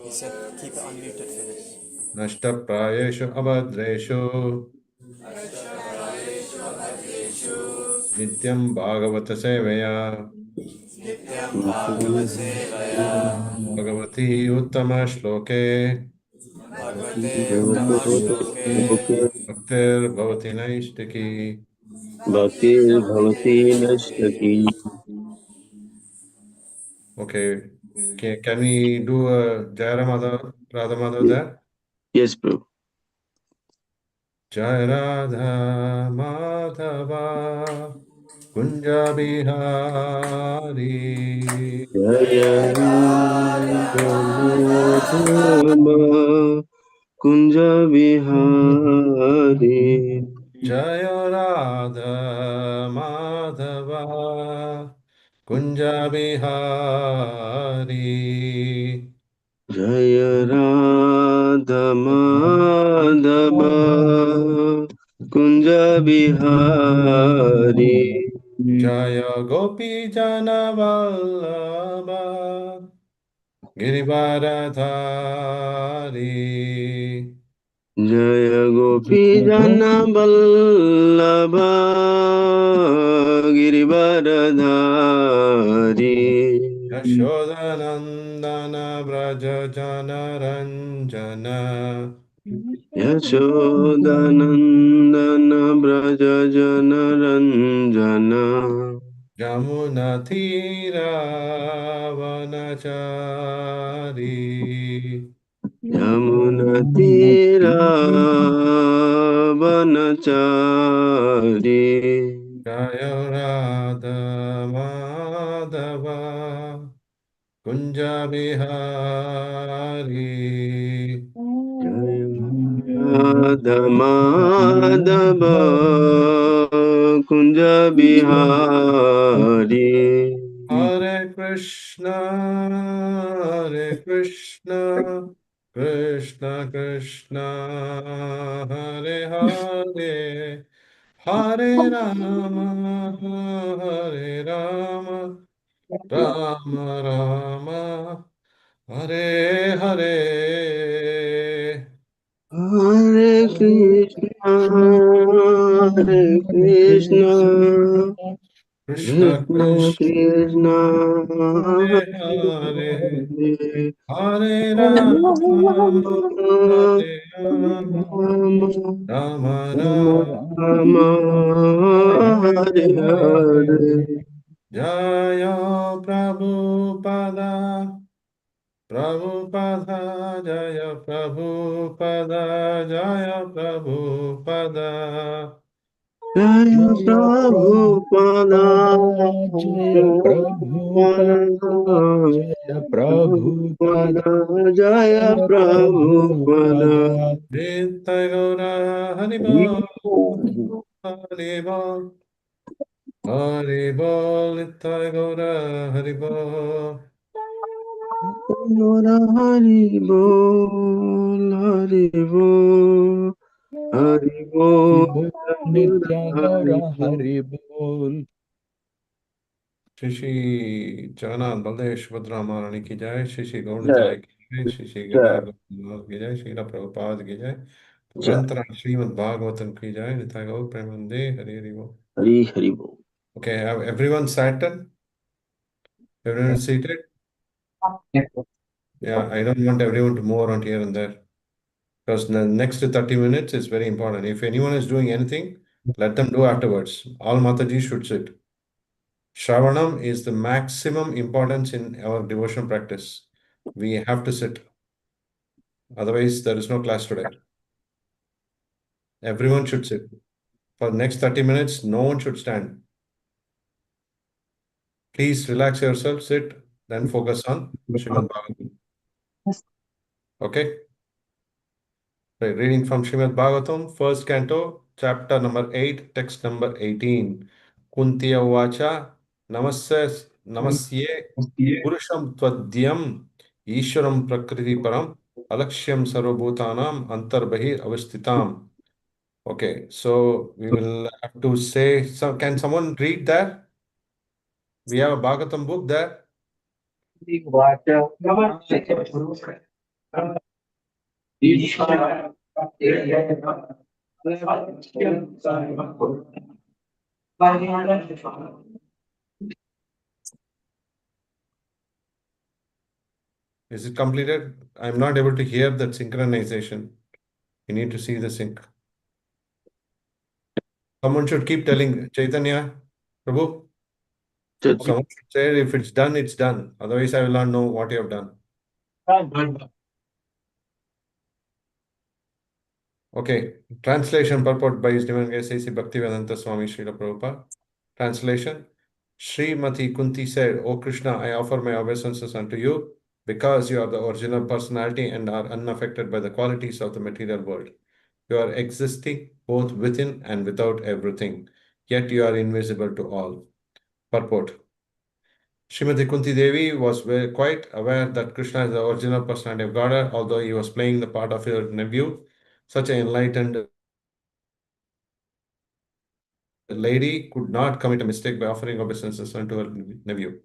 He said keep it unmuted for this. नष्टप्रायेषु अभद्रेषु नित्यं भागवत सेवया Bhagwati उत्तमश्लोके भक्तिर्भवति नैष्टिकी. Bhakti Nashtaki. Okay. Can we do a Jaya Radha Madhav there? Yes, Prabhu. Jai Radha Madhava Kunja Bihari Jaya Radha Kunja Bihari. Jaya Radha Madhava Kunja Bihari Jaya Radha Madhava Kunja Bihari. Jaya Gopi Jana Vallabha Girivaradhari Jaya Gopi Jana Vallabha Girivaradhari. Yashodanandana Braja Jana Ranjana Yashodanandana Braja Jana Ranjana. Jamuna Thira Vanachari Yamuna Tira Vanachari. Jaya Radha Madhava Kunja Bihari Radha Madhava Kunja Bihari. Hare Krishna Hare Krishna Krishna Krishna Hare Hare Hare Rama Hare Rama Rama Rama Hare Hare Hare Krishna, Hare Krishna, Krishna Krishna Krishna Krishna, Hare Hare Hare Hare, Hare Hare Rama Rama, Hare Rama Rama Rama Rama Rama, Hare Hare Hare. Hare Jaya Prabhupada Prabhupada Jaya Prabhupada Jaya Prabhupada Jaya Jaya Prabhupada, Prabhupada, Jaya Prabhupada, Jaya Prabhupada, Prabhupada, Jaya Jaya Prabhupada. Prabhupada. Nitai Gaura Haribo Hare Haribo Haribo Nitai Gaura Haribo Hari Bol, Hari Bol, Hari Hari Bol, Bol, Nitya Hari Gaura Bol. Hari Bol. Shri Shri Jagannath Baldev Subhadra Maharani ki jai, Shri Shri Gaur Jai, Nitai ki jai, Shri Shri Jai, Giridhar Gopal ki jai, Shri Prabhupada ki jai, Jai. Grantara Srimad Bhagavatam ki jai, Nitai Gaur Premanande Hari Hari Bol. Hari Hari Bol. Okay, have everyone sat? Everyone is seated? Yeah, I don't want everyone to move around here and there because the next 30 minutes is very important. If anyone is doing anything, let them do afterwards. All Mataji should sit. Shravanam is the maximum importance in our devotional practice. We have to sit. Otherwise, there is no class today. Everyone should sit. For the next 30 minutes, no one should stand. Please relax yourself, sit, then focus on Srimad Bhagavatam. Okay? Right, reading from Srimad Bhagavatam, first canto, chapter number 8, text number 18. Kuntiya Uvacha, Namasye Purusham Tvadyam Ishwaram Prakriti Param Alakshyam Sarvabhutanam Antarbahir Avasthitam. Okay, so we will have to say, can someone read that? We have a Bhagavatam book there. Is it completed? I'm not able to hear that synchronization. You need to see the sync. Someone should keep telling Chaitanya, Prabhu. Someone should say if it's done, it's done. Otherwise, I will not know what you have done. Okay. Translation purport by His Divine Grace A.C. Bhaktivedanta Swami Srila Prabhupada. Translation. Srimati Kunti said, O Krishna, I offer my obeisances unto you because you are the original personality and are unaffected by the qualities of the material world. You are existing both within and without everything, yet you are invisible to all. Purport. Srimati Kunti Devi was quite aware that Krishna is the original personality of God, although he was playing the part of her nephew. Such an enlightened lady could not commit a mistake by offering obeisances unto her nephew.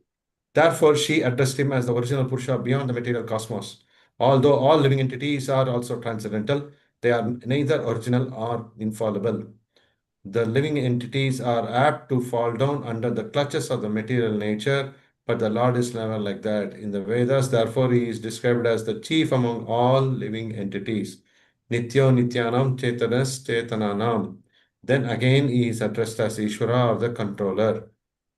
Therefore, she addressed him as the original Purusha beyond the material cosmos. Although all living entities are also transcendental, they are neither original or infallible. The living entities are apt to fall down under the clutches of the material nature, but the Lord is never like that. In the Vedas, therefore, he is described as the chief among all living entities. Nityo Nityanam Chetanas Chetananam. Then again, he is addressed as Ishvara or the controller.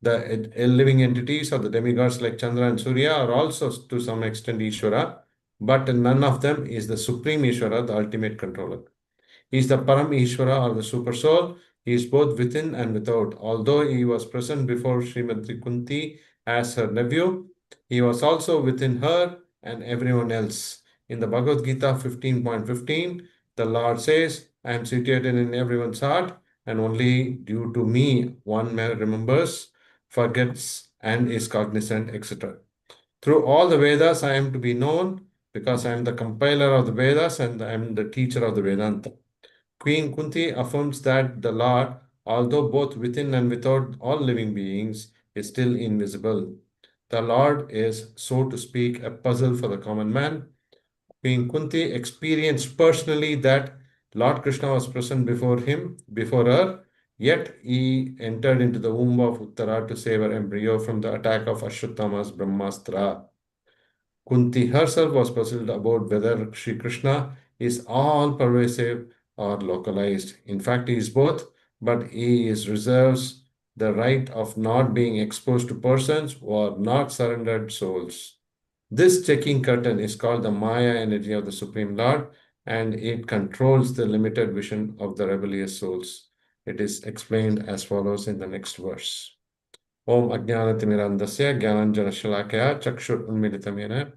The living entities or the demigods like Chandra and Surya are also to some extent Ishvara, but none of them is the supreme Ishvara, the ultimate controller. He is the Param Ishvara or the Super Soul. He is both within and without. Although he was present before Srimati Kunti as her nephew, he was also within her and everyone else. In the Bhagavad Gita 15.15, the Lord says, I am situated in everyone's heart, and only due to me one remembers, forgets, and is cognizant, etc. Through all the Vedas, I am to be known because I am the compiler of the Vedas and I am the teacher of the Vedanta. Queen Kunti affirms that the Lord, although both within and without all living beings, is still invisible. The Lord is, so to speak, a puzzle for the common man. Queen Kunti experienced personally that Lord Krishna was present before her, yet he entered into the womb of Uttara to save her embryo from the attack of Ashwatthama's Brahmastra. Kunti herself was puzzled about whether Sri Krishna is all pervasive or localized. In fact, he is both, but he is reserves the right of not being exposed to persons who are not surrendered souls. This checking curtain is called the Maya energy of the Supreme Lord, and it controls the limited vision of the rebellious souls. It is explained as follows in the next verse. Om Ajnanatimirandasya Gyananjanashalakaya Chakshur Unmilitamena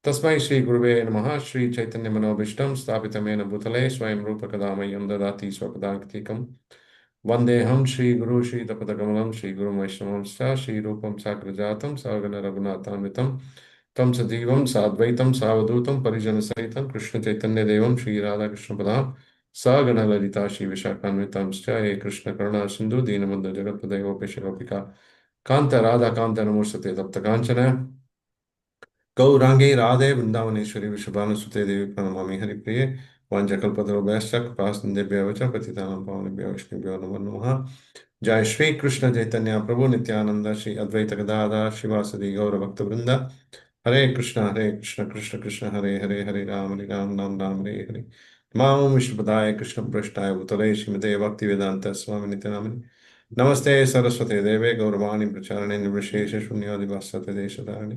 Tasmai Shri Gurave Namaha Shri Chaitanya Manobishtam Sthapitamena Bhutale Swayam Rupa Kadamayam Dadati Swapadanktikam Vandeham Shri Guru Shri Tapadakamalam Shri Guru Vaishnavam Shri Rupam Sakrajatam Savagana Raghunathanvitam Tam Sadivam Sadvaitam Savadutam Parijana Sahitam Krishna Chaitanya Devam Shri Radha Krishna Padam Sagana Lalita Shri Vishakhanvitam He Krishna Karuna Sindhu Deenabandha Jagatpadaya Gopesha Gopika Kanta Radha Kanta Namursate Tapta Kanchana गौरांगे Radhe Vrindavaneshwari विश्वभानुसुते देवी प्रणमामि हरिप्रिये वाञ्छकल्पतरुभ्यश्च कृपासिन्धुभ्यः च पतितानां पावनेभ्यो वैष्णवेभ्यो नमो नमः जय श्री कृष्ण चैतन्य प्रभु नित्यानंद श्री अद्वैत गदाधर श्रीवासदि गौर भक्त वृंदा हरे कृष्ण कृष्ण कृष्ण हरे हरे हरे राम राम राम हरे हरे नमो विष्णुपदाय कृष्ण पृष्ठाय भूतले श्रीमते भक्ति वेदांत स्वामी नित्यानंद नमस्ते सरस्वते देवे गौरवाणी प्रचारणे निर्विशेष शून्योदिवासते देशधारिणे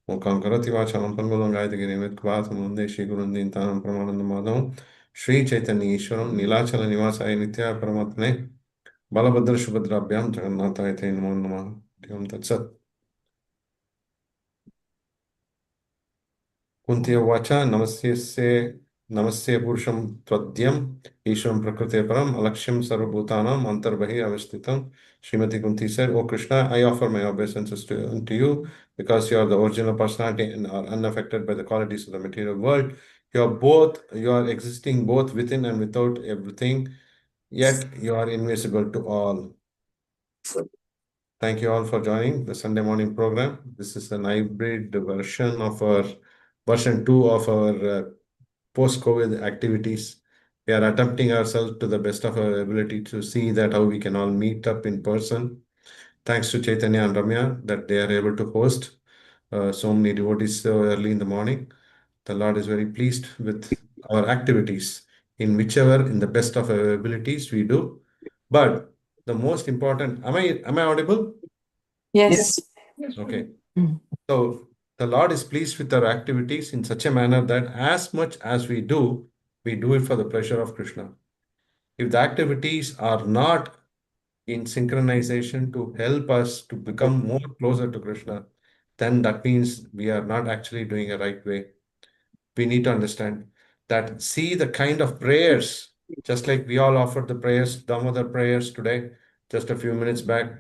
मूकां करोति वाचां पङ्गुलं गायतगिरिमित्क्वाथं वन्दे श्रीगुरुं तां परमानन्दमाधवं श्रीचैतन्य ईश्वरं नीलाचलनिवासाय नित्याय परमात्मने बलभद्र सुभद्राभ्यां जगन्नाथाय ते नमो नमः हरिः तत्सत् कुन्ती उवाच नमस्ये पुरुषं त्वद्यम् ईश्वरं प्रकृते परम् अलक्ष्यं सर्वभूतानाम् अन्तर्बहिः अवस्थितं. Srimati Kunti said, O Krishna, I offer my obeisances unto you because you are the original personality and are unaffected by the qualities of the material world. You are existing both within and without everything, yet you are invisible to all. Thank you all for joining the Sunday morning program. This is an hybrid version of our version 2 of our post-COVID activities. We are attempting ourselves to the best of our ability to see that how we can all meet up in person. Thanks to Chaitanya and Ramya that they are able to host so many devotees so early in the morning. The Lord is very pleased with our activities in whichever, in the best of our abilities, we do. But the most important, am I audible? Yes. Okay. Mm. So the Lord is pleased with our activities in such a manner that as much as we do it for the pleasure of Krishna. If the activities are not in synchronization to help us to become more closer to Krishna, then that means we are not actually doing a right way. We need to understand that, see the kind of prayers, just like we all offered the prayers, Damodar prayers today, just a few minutes back.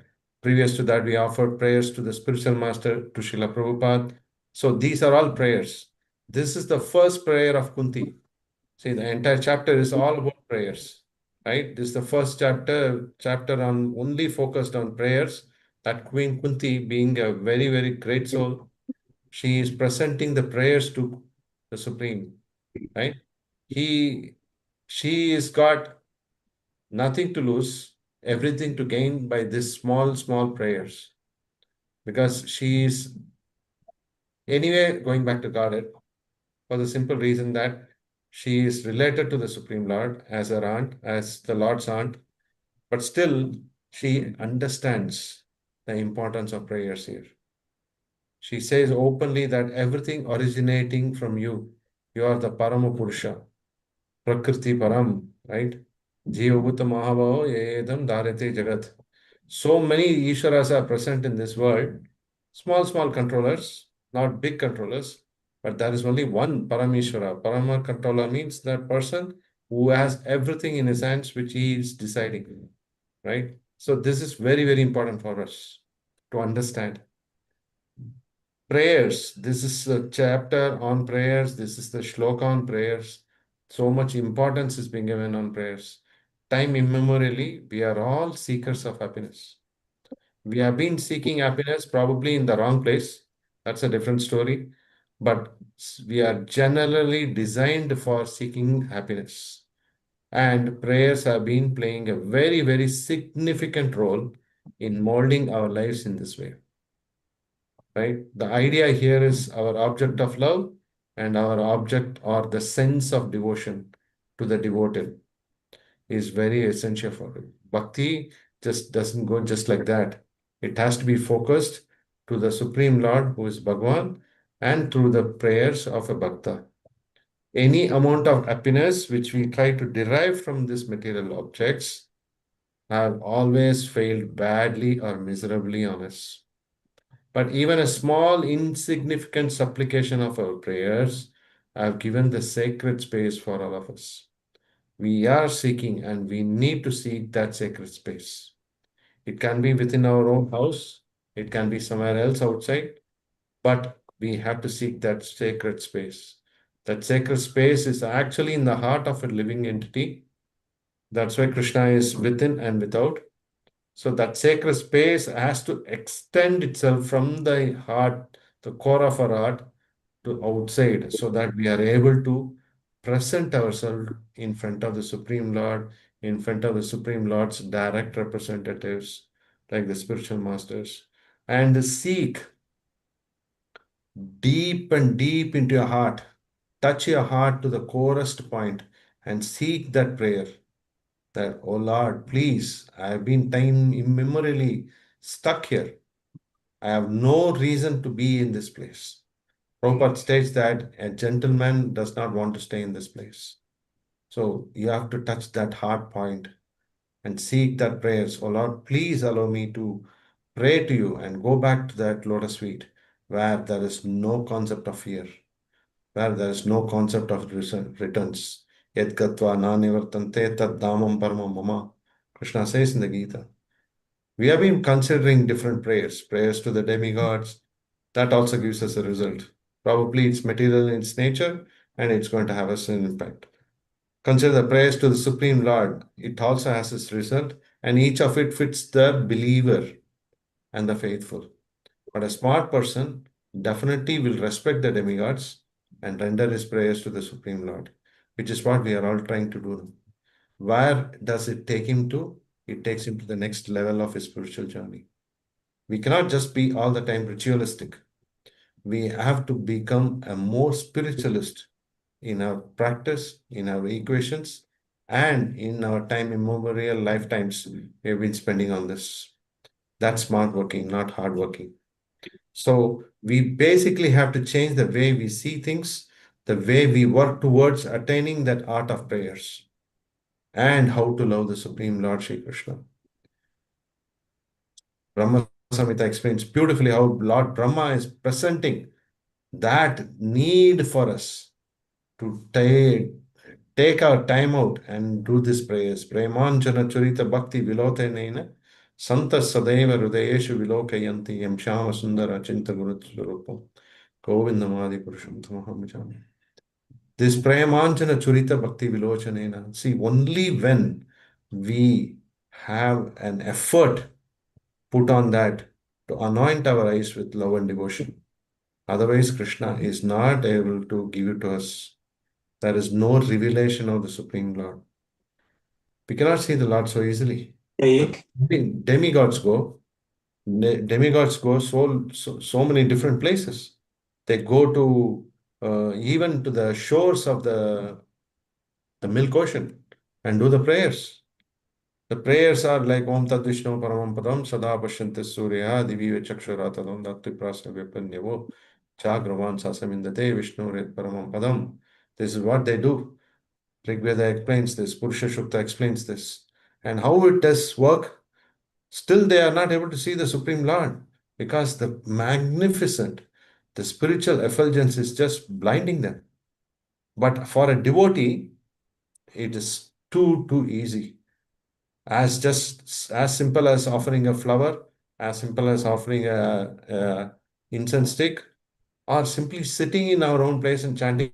Previous to that, we offered prayers to the spiritual master, to Srila Prabhupada. So these are all prayers. This is the first prayer of Kunti. See, the entire chapter is all about prayers, right? This is the first chapter on only focused on prayers. That Queen Kunti, being a very, very great soul, she is presenting the prayers to the Supreme, right? She has got nothing to lose, everything to gain by these small, small prayers. Because she is anyway going back to Godhead for the simple reason that she is related to the Supreme Lord as her aunt, as the Lord's aunt, but still she understands the importance of prayers here. She says openly that everything originating from you, you are the Parama Purusha, Prakriti Param, right? Jivabhuta Mahabhavo Yedam Dharate Jagat. So many Ishwaras are present in this world, small, small controllers, not big controllers, but there is only one Parameshwara. Parama controller means that person who has everything in his hands which he is deciding, right? So this is very, very important for us to understand. Prayers. This is a chapter on prayers. This is the shloka on prayers. So much importance is being given on prayers. Time immemorially, we are all seekers of happiness. We have been seeking happiness probably in the wrong place. That's a different story. But we are generally designed for seeking happiness. And prayers have been playing a very, very significant role in molding our lives in this way. Right? The idea here is our object of love and our object or the sense of devotion to the devoted is very essential for it. Bhakti just doesn't go just like that. It has to be focused to the Supreme Lord, who is Bhagwan, and through the prayers of a Bhakta. Any amount of happiness which we try to derive from these material objects have always failed badly or miserably on us. But even a small, insignificant supplication of our prayers have given the sacred space for all of us. We are seeking and we need to seek that sacred space. It can be within our own house, it can be somewhere else outside, but we have to seek that sacred space. That sacred space is actually in the heart of a living entity. That's why Krishna is within and without. So that sacred space has to extend itself from the heart, the core of our heart, to outside, so that we are able to present ourselves in front of the Supreme Lord, in front of the Supreme Lord's direct representatives, like the spiritual masters, and seek deep and deep into your heart, touch your heart to the corest point, and seek that prayer that, oh Lord, please, I have been time immemorially stuck here. I have no reason to be in this place. Prabhupada states that a gentleman does not want to stay in this place. So you have to touch that heart point and seek that prayers. Oh Lord, please allow me to pray to you and go back to that lotus feet where there is no concept of fear, where there is no concept of returns. Yet gatva na nivartante tad dhamam paramam mama. Krishna says in the Gita. We have been considering different prayers to the demigods. That also gives us a result. Probably it's material in its nature and it's going to have us an impact. Consider the prayers to the Supreme Lord. It also has its result, and each of it fits the believer and the faithful. But a smart person definitely will respect the demigods and render his prayers to the Supreme Lord, which is what we are all trying to do now. Where does it take him to? It takes him to the next level of his spiritual journey. We cannot just be all the time ritualistic. We have to become a more spiritualist in our practice, in our equations, and in our time immemorial lifetimes we have been spending on this. That's smart working, not hard working. So we basically have to change the way we see things, the way we work towards attaining that art of prayers, and how to love the Supreme Lord Shri Krishna. Brahma Samhita explains beautifully how Lord Brahma is presenting that need for us to take our time out and do these prayers. Premanjana Churita Bhakti Vilotenena Santa Sadeva Hridayeshu Vilokayanti Yam Shama Sundara Chinta Guru Swarupam Govindamadi Purusham Tamaham. This Premanjana Churita Bhakti Vilochanena. See, only when we have an effort put on that to anoint our eyes with love and devotion. Otherwise, Krishna is not able to give it to us. There is no revelation of the Supreme Lord. We cannot see the Lord so easily. Demigods go. Demigods go so many different places. They go to even to the shores of the milk ocean and do the prayers. The prayers are like Om Tat Vishnu Paramam Padam Sada Pashyanti Surya Divi Chakshara Tadam Datti Prasya Vipanyevo Chagravan Sasamindate Vishnu Red Paramam Padam. This is what they do. Rigveda explains this, Purusha Shukta explains this. And how it does work, still they are not able to see the Supreme Lord because the magnificent, the spiritual effulgence is just blinding them. But for a devotee, it is too easy. As simple as offering a flower, as simple as offering a incense stick, or simply sitting in our own place and chanting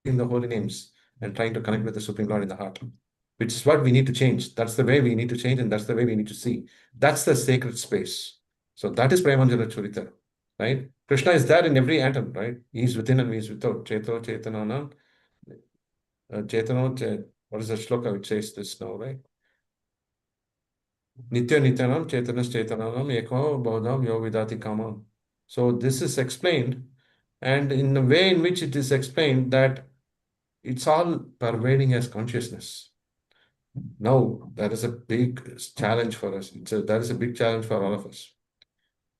the holy names and trying to connect with the Supreme Lord in the heart, which is what we need to change. That's the way we need to change, and that's the way we need to see. That's the sacred space. So that is Premanjana Churita, right? Krishna is there in every atom, right? He's within and he's without. Cheto, Chetanana, what is the shloka which says this now, right? Nitya Nityanam, Chetanas Chetananam, Eko Bhavadam Yovidati Kamam. So this is explained, and in the way in which it is explained that it's all pervading as consciousness. Now, that is a big challenge for us. That is a big challenge for all of us.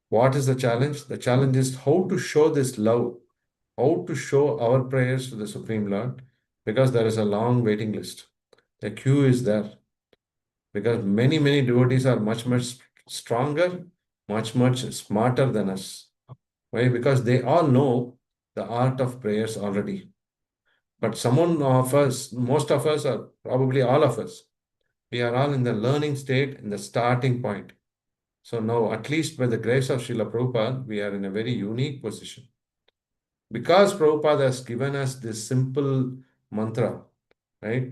What is the challenge? The challenge is how to show this love, how to show our prayers to the Supreme Lord, because there is a long waiting list. The queue is there. Because many devotees are much stronger, much smarter than us. Why? Because they all know the art of prayers already. But most of us, or probably all of us, we are all in the learning state, in the starting point. So now, at least by the grace of Srila Prabhupada, we are in a very unique position. Because Prabhupada has given us this simple mantra, right?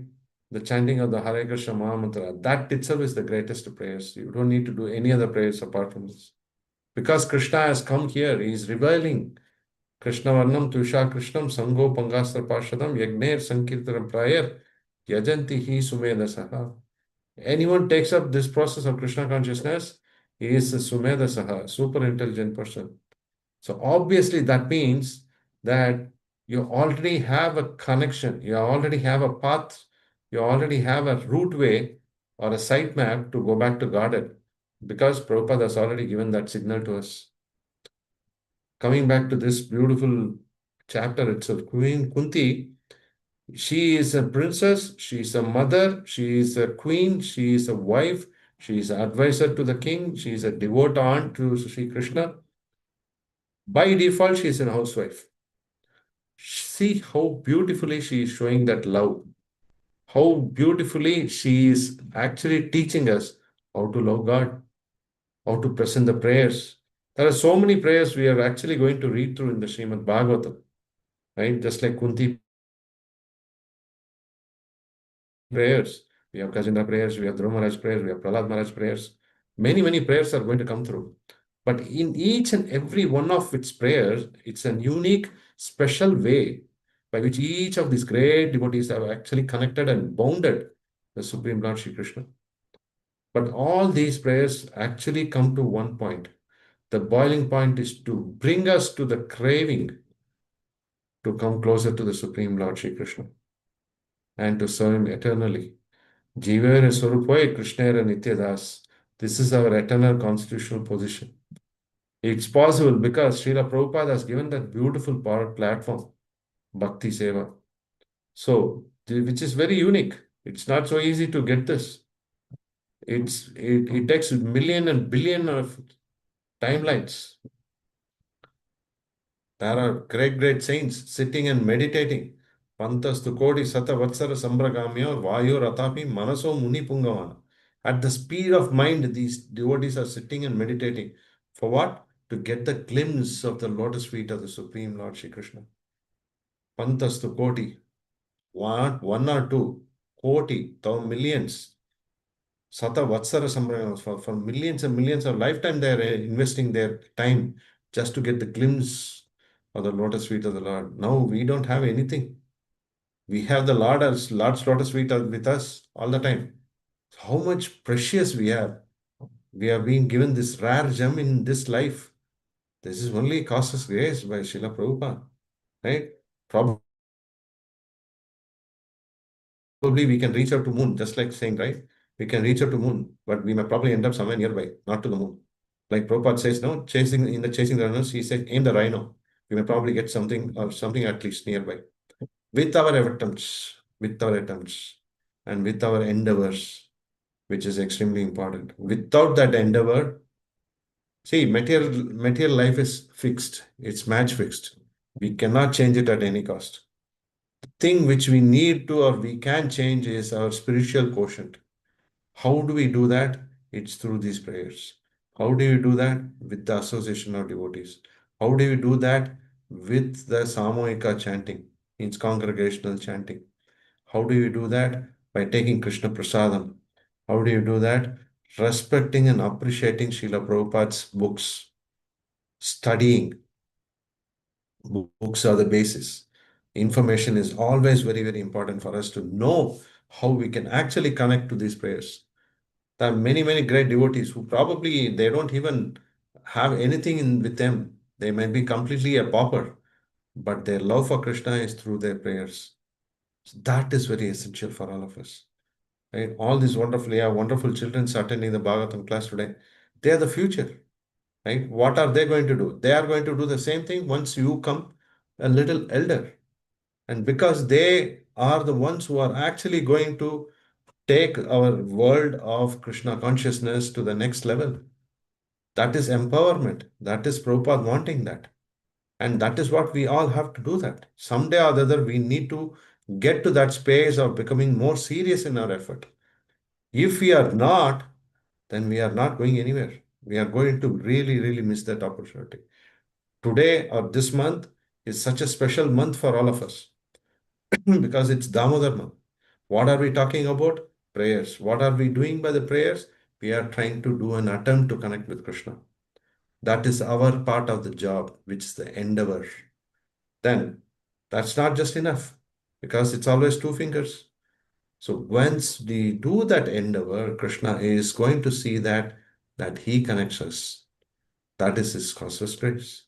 The chanting of the Hare Krishna Maha Mantra, that itself is the greatest prayers. You don't need to do any other prayers apart from this. Because Krishna has come here, he is revealing Krishna Varnam Tusha Krishnam Sango Pangastra Parshadam Yagner Sankirtanam Prayer Yajanti Hi Sumedha. Anyone takes up this process of Krishna consciousness, he is a Sumedha, super intelligent person. So obviously that means that you already have a connection, you already have a path, you already have a route way or a site map to go back to Godhead, because Prabhupada has already given that signal to us. Coming back to this beautiful chapter itself, Queen Kunti, she is a princess, she is a mother, she is a queen, she is a wife, she is an advisor to the king, she is a devout aunt to Sri Krishna. By default, she is a housewife. See how beautifully she is showing that love. How beautifully she is actually teaching us how to love God, how to present the prayers. There are so many prayers we are actually going to read through in the Srimad Bhagavatam, right? Just like Kunti prayers. We have Gajendra prayers, we have Dhruva Maharaj prayers, we have Prahlad Maharaj prayers. Many prayers are going to come through. But in each and every one of its prayers, it's a unique, special way by which each of these great devotees have actually connected and bounded the Supreme Lord Shri Krishna. But all these prayers actually come to one point. The boiling point is to bring us to the craving to come closer to the Supreme Lord Shri Krishna and to serve Him eternally. Jivere Swarupoy Krishnera Nityadas. This is our eternal constitutional position. It's possible because Srila Prabhupada has given that beautiful platform, Bhakti Seva. So, which is very unique. It's not so easy to get this. It takes million and billion of timelines. There are great saints sitting and meditating. Pantastu Kodi Sata Vatsara Sambragamya Vayu Ratapi Manaso Muni Pungavana. At the speed of mind, these devotees are sitting and meditating. For what? To get the glimpse of the lotus feet of the Supreme Lord Shri Krishna. Pantastu Koti. One or two. Koti, millions. Sata Vatsara Sambragam. For millions and millions of lifetime, they are investing their time just to get the glimpse of the lotus feet of the Lord. Now we don't have anything. We have the Lord's lotus feet with us all the time. How much precious we have. We are being given this rare gem in this life. This is only causes grace by Srila Prabhupada. Right? Probably we can reach out to moon, just like saying, right? We can reach out to moon, but we may probably end up somewhere nearby, not to the moon. Like Prabhupada says, no, chasing the runners, he said, aim the rhino. We may probably get something or something at least nearby. With our attempts, and with our endeavors, which is extremely important. Without that endeavor, see, material life is fixed. It's match fixed. We cannot change it at any cost. The thing which we need to or we can change is our spiritual quotient. How do we do that? It's through these prayers. How do you do that? With the association of devotees. How do you do that? With the Samohika chanting, means congregational chanting. How do you do that? By taking Krishna Prasadam. How do you do that? Respecting and appreciating Srila Prabhupada's books. Studying. Books are the basis. Information is always very important for us to know how we can actually connect to these prayers. There are many great devotees who probably they don't even have anything with them. They might be completely a pauper, but their love for Krishna is through their prayers. So that is very essential for all of us. Right? All these wonderful children attending the Bhagavatam class today. They are the future. Right? What are they going to do? They are going to do the same thing once you come a little elder. And because they are the ones who are actually going to take our world of Krishna consciousness to the next level. That is empowerment. That is Prabhupada wanting that. And that is what we all have to do that. Someday or the other, we need to get to that space of becoming more serious in our effort. If we are not, then we are not going anywhere. We are going to really miss that opportunity. Today or this month is such a special month for all of us because it's Damodar month. What are we talking about? Prayers. What are we doing by the prayers? We are trying to do an attempt to connect with Krishna. That is our part of the job, which is the endeavor. Then that's not just enough because it's always two fingers. So once we do that endeavor, Krishna is going to see that he connects us. That is his causeless grace.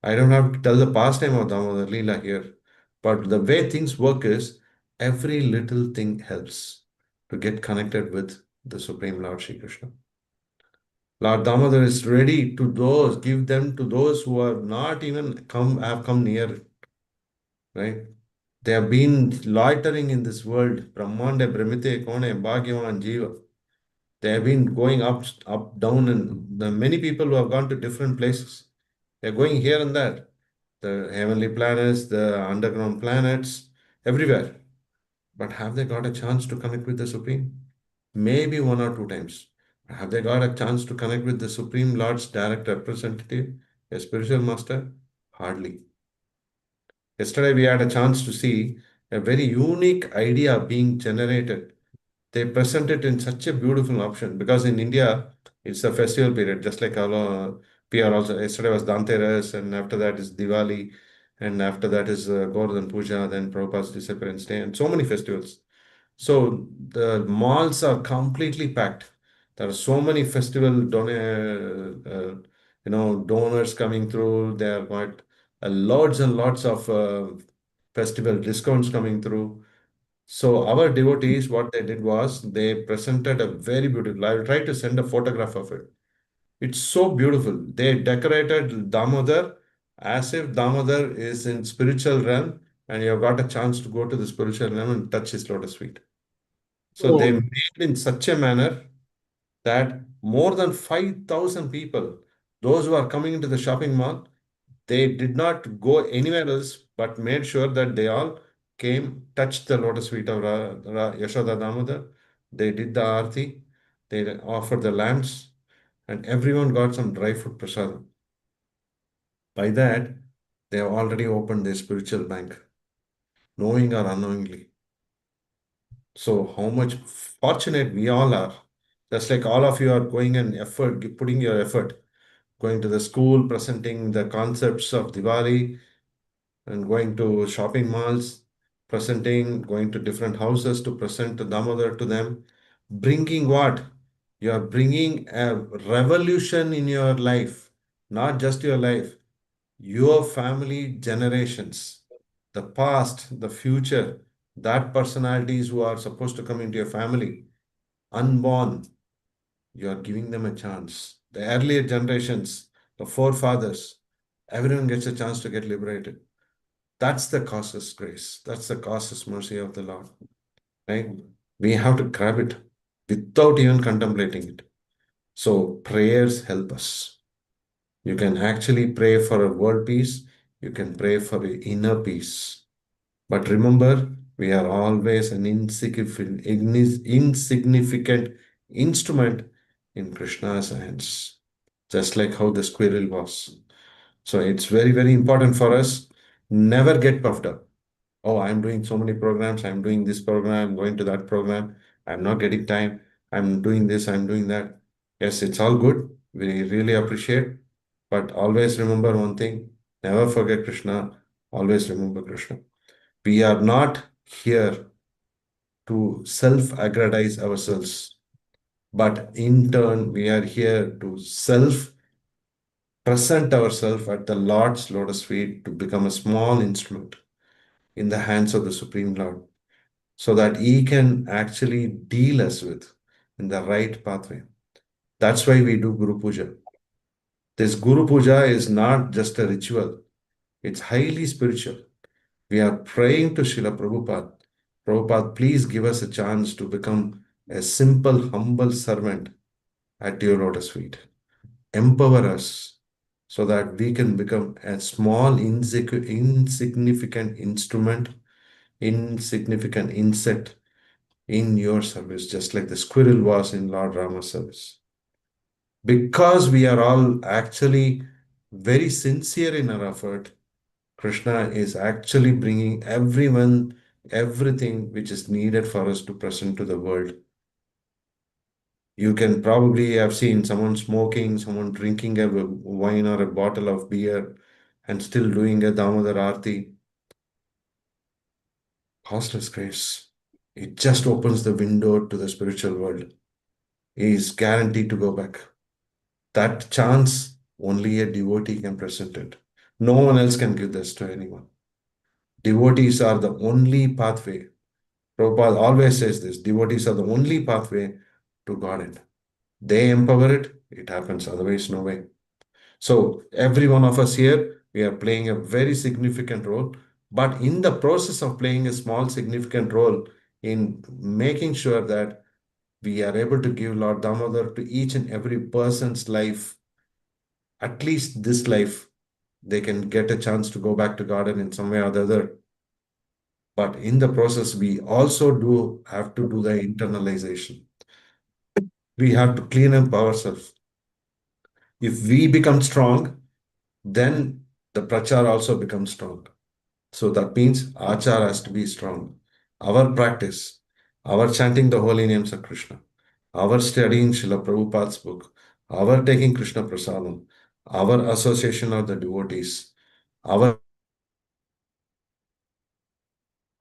I don't have to tell the pastime of Damodar Leela here, but the way things work is every little thing helps to get connected with the Supreme Lord Shri Krishna. Lord Damodar is ready to give them to those who are not even have come near, right? They have been loitering in this world. Brahmande, Brahmite, Kone, Bhagyavan, Jiva. They have been going up, down, and the many people who have gone to different places. They're going here and there. The heavenly planets, the underground planets, everywhere. But have they got a chance to connect with the Supreme? Maybe one or two times. Have they got a chance to connect with the Supreme Lord's direct representative, a spiritual master? Hardly. Yesterday, we had a chance to see a very unique idea being generated. They present it in such a beautiful option because in India, It's a festival period, just like PR also. Yesterday was Dhanteras, and after that is Diwali, and after that is Govardhan Puja, then Prabhupada's Disappearance Day, and so many festivals. So the malls are completely packed. There are so many donors coming through. There are got lots and lots of festival discounts coming through. So our devotees, what they did was they presented a very beautiful. I will try to send a photograph of it. It's so beautiful. They decorated Damodar as if Damodar is in spiritual realm, and you have got a chance to go to the spiritual realm and touch his lotus feet. So they Oh, made in such a manner that more than 5,000 people, those who are coming into the shopping mall, they did not go anywhere else but made sure that they all came, touched the lotus feet of Yashoda Damodar. They did the arti, they offered the lamps, and everyone got some dry fruit prasadam. By that, they have already opened their spiritual bank, knowing or unknowingly. So, how much fortunate we all are. Just like all of you are going and effort, putting your effort, going to the school, presenting the concepts of Diwali, and going to shopping malls, presenting, going to different houses to present the Damodar to them, bringing what? You are bringing a revolution in your life, not just your life, your family generations, the past, the future, that personalities who are supposed to come into your family, unborn, you are giving them a chance. The earlier generations, the forefathers, everyone gets a chance to get liberated. That's the causeless grace. That's the causeless mercy of the Lord. Right? We have to grab it without even contemplating it. So prayers help us. You can actually pray for a world peace. You can pray for an inner peace. But remember, we are always an insignificant instrument in Krishna's hands, just like how the squirrel was. So it's very, very important for us. Never get puffed up. Oh, I'm doing so many programs. I'm doing this program, I'm going to that program. I'm not getting time. I'm doing this, I'm doing that. Yes, it's all good. We really appreciate. But always remember one thing, never forget Krishna. Always remember Krishna. We are not here to self-aggrandize ourselves, but in turn, we are here to self-present ourselves at the Lord's lotus feet to become a small instrument in the hands of the Supreme Lord, so that He can actually deal us with in the right pathway. That's why we do Guru Puja. This Guru Puja is not just a ritual, it's highly spiritual. We are praying to Srila Prabhupada. Prabhupada, please give us a chance to become a simple, humble servant at your lotus feet. Empower us so that we can become a small, insignificant instrument, insignificant insect in your service, just like the squirrel was in Lord Rama's service. Because we are all actually very sincere in our effort, Krishna is actually bringing everyone, everything which is needed for us to present to the world. You can probably have seen someone smoking, someone drinking a wine or a bottle of beer and still doing a Damodar Aarti. Costless grace. It just opens the window to the spiritual world. He is guaranteed to go back. That chance, only a devotee can present it. No one else can give this to anyone. Devotees are the only pathway. Prabhupada always says this, devotees are the only pathway to Godhead. They empower it, it happens, otherwise no way. So every one of us here, we are playing a very significant role, but in the process of playing a small significant role in making sure that we are able to give Lord Damodar to each and every person's life, at least this life, they can get a chance to go back to Godhead in some way or the other. But in the process, we also do have to do the internalization. We have to clean up ourselves. If we become strong, then the prachar also becomes strong. So that means achar has to be strong. Our practice, our chanting the holy names of Krishna, our studying Srila Prabhupada's book, our taking Krishna Prasadam, our association of the devotees, our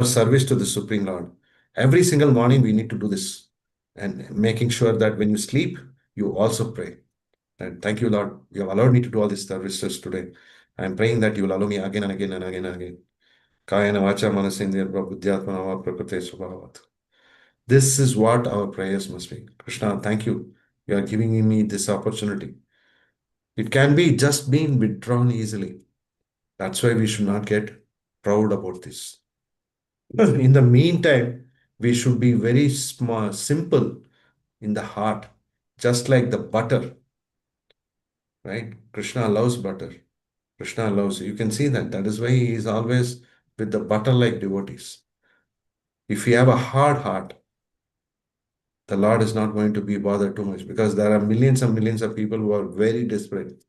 service to the Supreme Lord. Every single morning we need to do this and making sure that when you sleep, you also pray. And thank you, Lord. You have allowed me to do all these services today. I'm praying that you will allow me again and again and again and again. Kayana vacha manasendriya buddhyatmana va prakrite swabhavat. This is what our prayers must be. Krishna, thank you. You are giving me this opportunity. It can be just being withdrawn easily. That's why we should not get proud about this. In the meantime, we should be very small, simple in the heart, just like the butter, right? Krishna loves butter. Krishna loves, you can see that. That is why he is always with the butter-like devotees. If you have a hard heart, the Lord is not going to be bothered too much because there are millions and millions of people who are very desperate.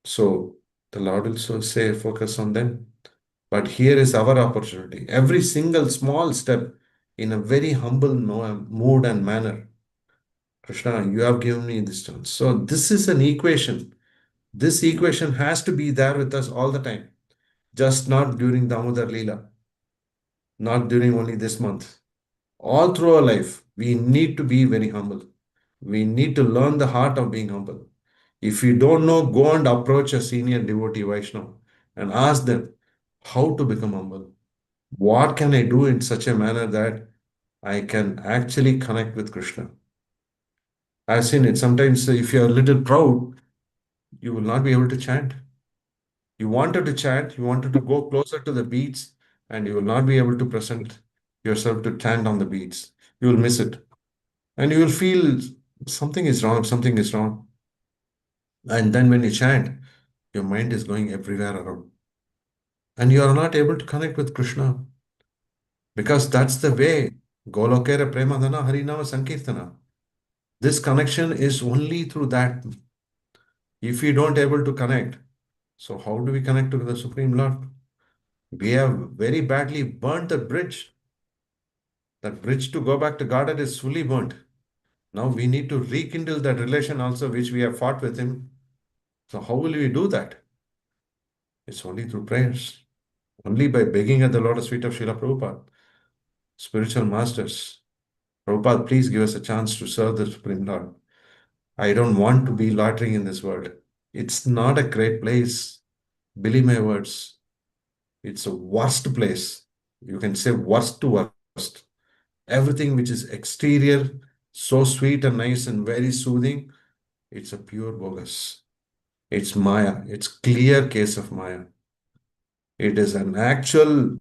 So the Lord will so say, focus on them. But here is our opportunity. Every single small step in a very humble mood and manner. Krishna, you have given me this chance. So this is an equation. This equation has to be there with us all the time. Just not during Damodar Leela, not during only this month. All through our life, we need to be very humble. We need to learn the heart of being humble. If you don't know, go and approach a senior devotee Vaishnava and ask them how to become humble. What can I do in such a manner that I can actually connect with Krishna? I've seen it. Sometimes, if you're a little proud, you will not be able to chant. You wanted to chant, you wanted to go closer to the beats, and you will not be able to present yourself to chant on the beats. You will miss it. And you will feel something is wrong, something is wrong. And then when you chant, your mind is going everywhere around. And you are not able to connect with Krishna because that's the way. Golokera Premadana Harinama Sankirtana. This connection is only through that. If we don't able to connect, so how do we connect to the Supreme Lord? We have very badly burnt the bridge. That bridge to go back to Godhead is fully burnt. Now we need to rekindle that relation also, which we have fought with Him. So how will we do that? It's only through prayers, only by begging at the lotus feet of Srila Prabhupada, spiritual masters. Prabhupada, please give us a chance to serve the Supreme Lord. I don't want to be loitering in this world. It's not a great place. Believe my words. It's a worst place. You can say worst to worst. Everything which is exterior, so sweet and nice and very soothing, it's a pure bogus. It's Maya. It's clear case of Maya. It is an actual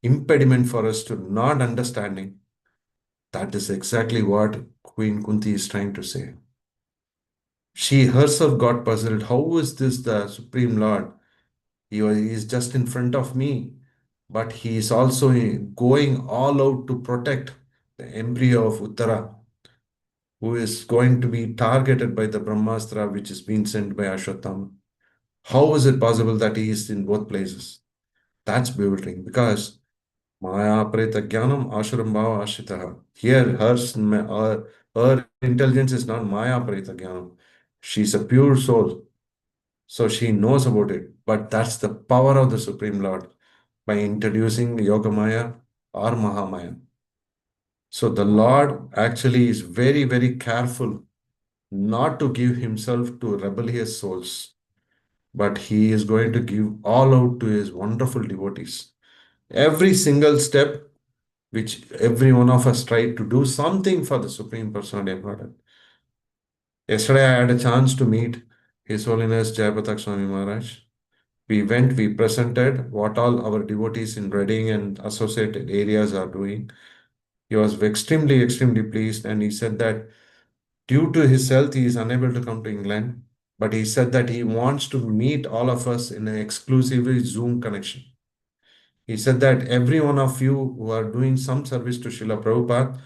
impediment for us to not understanding. That is exactly what Queen Kunti is trying to say. She herself got puzzled. How is this the Supreme Lord? He is just in front of me, but he is also going all out to protect the embryo of Uttara, who is going to be targeted by the Brahmastra, which is being sent by Ashwatthama. How is it possible that he is in both places? That's bewildering because Maya Preta Jnanam Ashuram Bhava Ashitaha. Here, her intelligence is not Maya Preta Jnanam. She's a pure soul. So she knows about it. But that's the power of the Supreme Lord by introducing Yoga Maya or Mahamaya. So the Lord actually is very, very careful not to give himself to rebellious souls, but he is going to give all out to his wonderful devotees. Every single step which every one of us tried to do something for the Supreme Personality of Godhead. Yesterday, I had a chance to meet His Holiness Jayapatak Swami Maharaj. We went, we presented what all our devotees in Reading and associated areas are doing. He was extremely, extremely pleased, and he said that due to his health, he is unable to come to England. But he said that he wants to meet all of us in an exclusively Zoom connection. He said that every one of you who are doing some service to Srila Prabhupada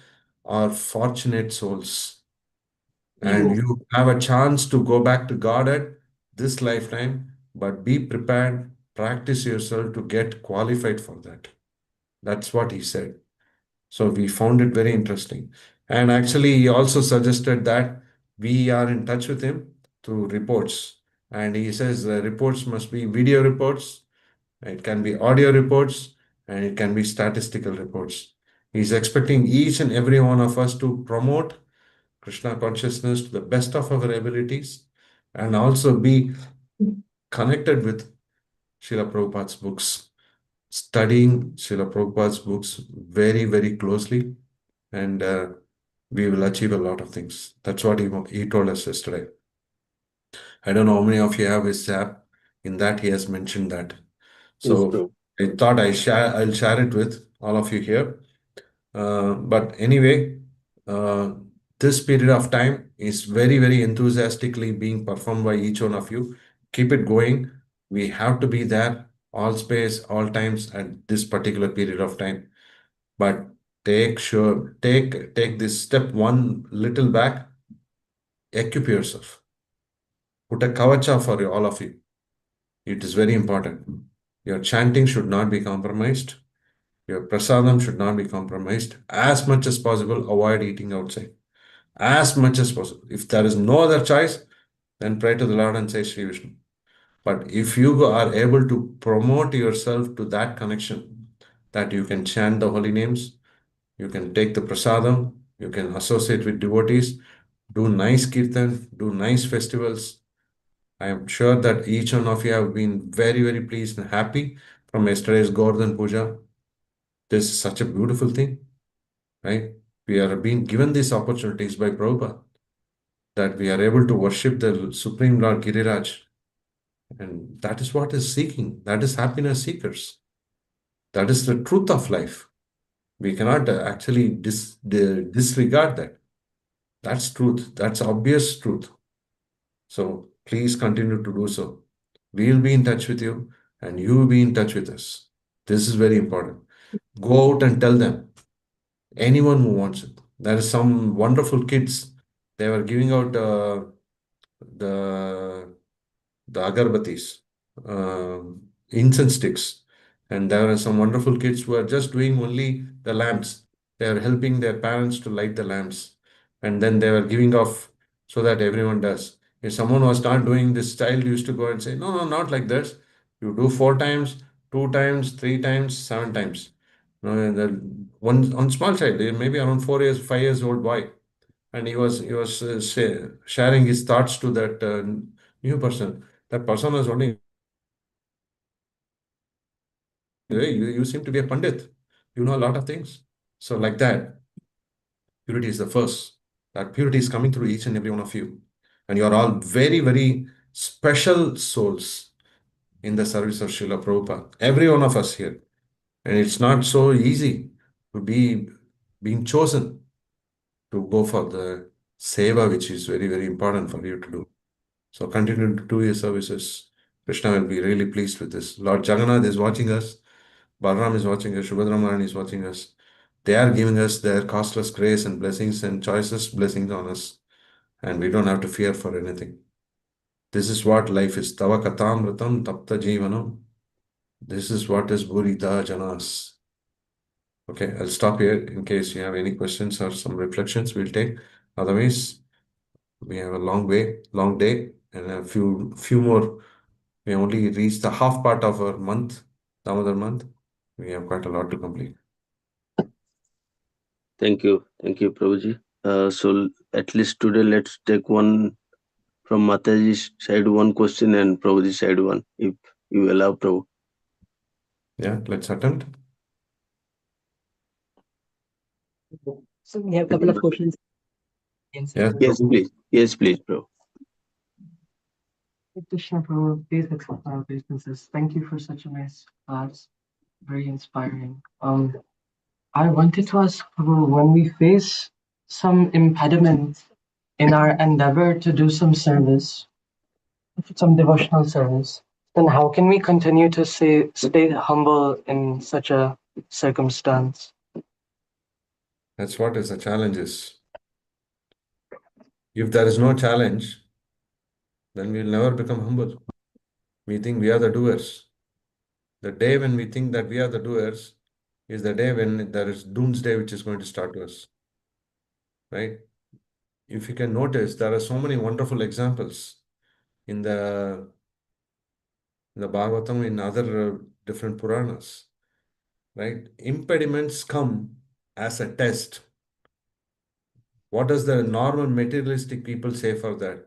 are fortunate souls. And you have a chance to go back to Godhead this lifetime, but be prepared, practice yourself to get qualified for that. That's what he said. So we found it very interesting. And actually, he also suggested that We are in touch with him through reports. And he says the reports must be video reports, it can be audio reports, and it can be statistical reports. He's expecting each and every one of us to promote Krishna consciousness to the best of our abilities and also be connected with Srila Prabhupada's books, studying Srila Prabhupada's books very, very closely, and we will achieve a lot of things. That's what he told us yesterday. I don't know how many of you have his app. In that, he has mentioned that. Yes, So Prabhu. I thought I'll share it with all of you here. But anyway, uh, this period of time is very, very enthusiastically being performed by each one of you. Keep it going. We have to be there all space, all times at this particular period of time. But take this step one little back, equip yourself. Put a kavacha for all of you. It is very important. Your chanting should not be compromised. Your prasadam should not be compromised. As much as possible, avoid eating outside. As much as possible. If there is no other choice, then pray to the Lord and say Sri Vishnu. But if you are able to promote yourself to that connection, that you can chant the holy names, you can take the prasadam, you can associate with devotees, do nice kirtan, do nice festivals. I am sure that each one of you have been very, very pleased and happy from yesterday's Gordhan Puja. This is such a beautiful thing, right? We are being given these opportunities by Prabhupada that we are able to worship the Supreme Lord Giriraj. And that is what is seeking. That is happiness seekers. That is the truth of life. We cannot actually disregard that. That's truth. That's obvious truth. So please continue to do so. We'll be in touch with you and you will be in touch with us. This is very important. Go out and tell them, anyone who wants it. There are some wonderful kids. They were giving out the agarbatis, incense sticks. And there are some wonderful kids who are just doing only the lamps. They are helping their parents to light the lamps. And then they were giving off so that everyone does. If someone was not doing this, child used to go and say, no, no, not like this. You do 4 times, 2 times, 3 times, 7 times. No, the one small child, maybe around 4 years, 5 years old boy, and he was sharing his thoughts to that new person. That person was wondering, hey, you seem to be a pandit. You know a lot of things. So like that, purity is the first. That purity is coming through each and every one of you. And you are all very, very special souls in the service of Srila Prabhupada. Every one of us here. And it's not so easy to be being chosen to go for the seva, which is very, very important for you to do. So continue to do your services. Krishna will be really pleased with this. Lord Jagannath is watching us. Balaram is watching us. Subhadraman is watching us. They are giving us their costless grace and blessings and choices blessings on us. And we don't have to fear for anything. This is what life is. Tava katamratam tapta jivanam. This is what is Burita Janas. Okay, I'll stop here in case you have any questions or some reflections we'll take. Otherwise, we have a long day, and a few more. We only reached the half part of our month, Damodar month. We have quite a lot to complete. Thank you. Thank you, Prabhuji. So at least today, let's take one from Mataji's side, one question, and Prabhuji's side one, if you allow, Prabhu. Yeah, let's attempt. So we have a couple of questions. Yes, Yes, Prabhu. please. Yes, please, Prabhu. Krishna Prabhu, please accept our obeisances. Thank you for such a nice class. Very inspiring. I wanted to ask Prabhu, when we face some impediment in our endeavor to do some service, some devotional service, then how can we continue to stay humble in such a circumstance? That's what is the challenge is. If there is no challenge, then we'll never become humble. We think we are the doers. The day when we think that we are the doers is the day when there is doomsday which is going to start to us. Right? if you can notice, there are so many wonderful examples in the Bhagavatam, in other different Puranas, right? Impediments come as a test. What does the normal materialistic people say for that?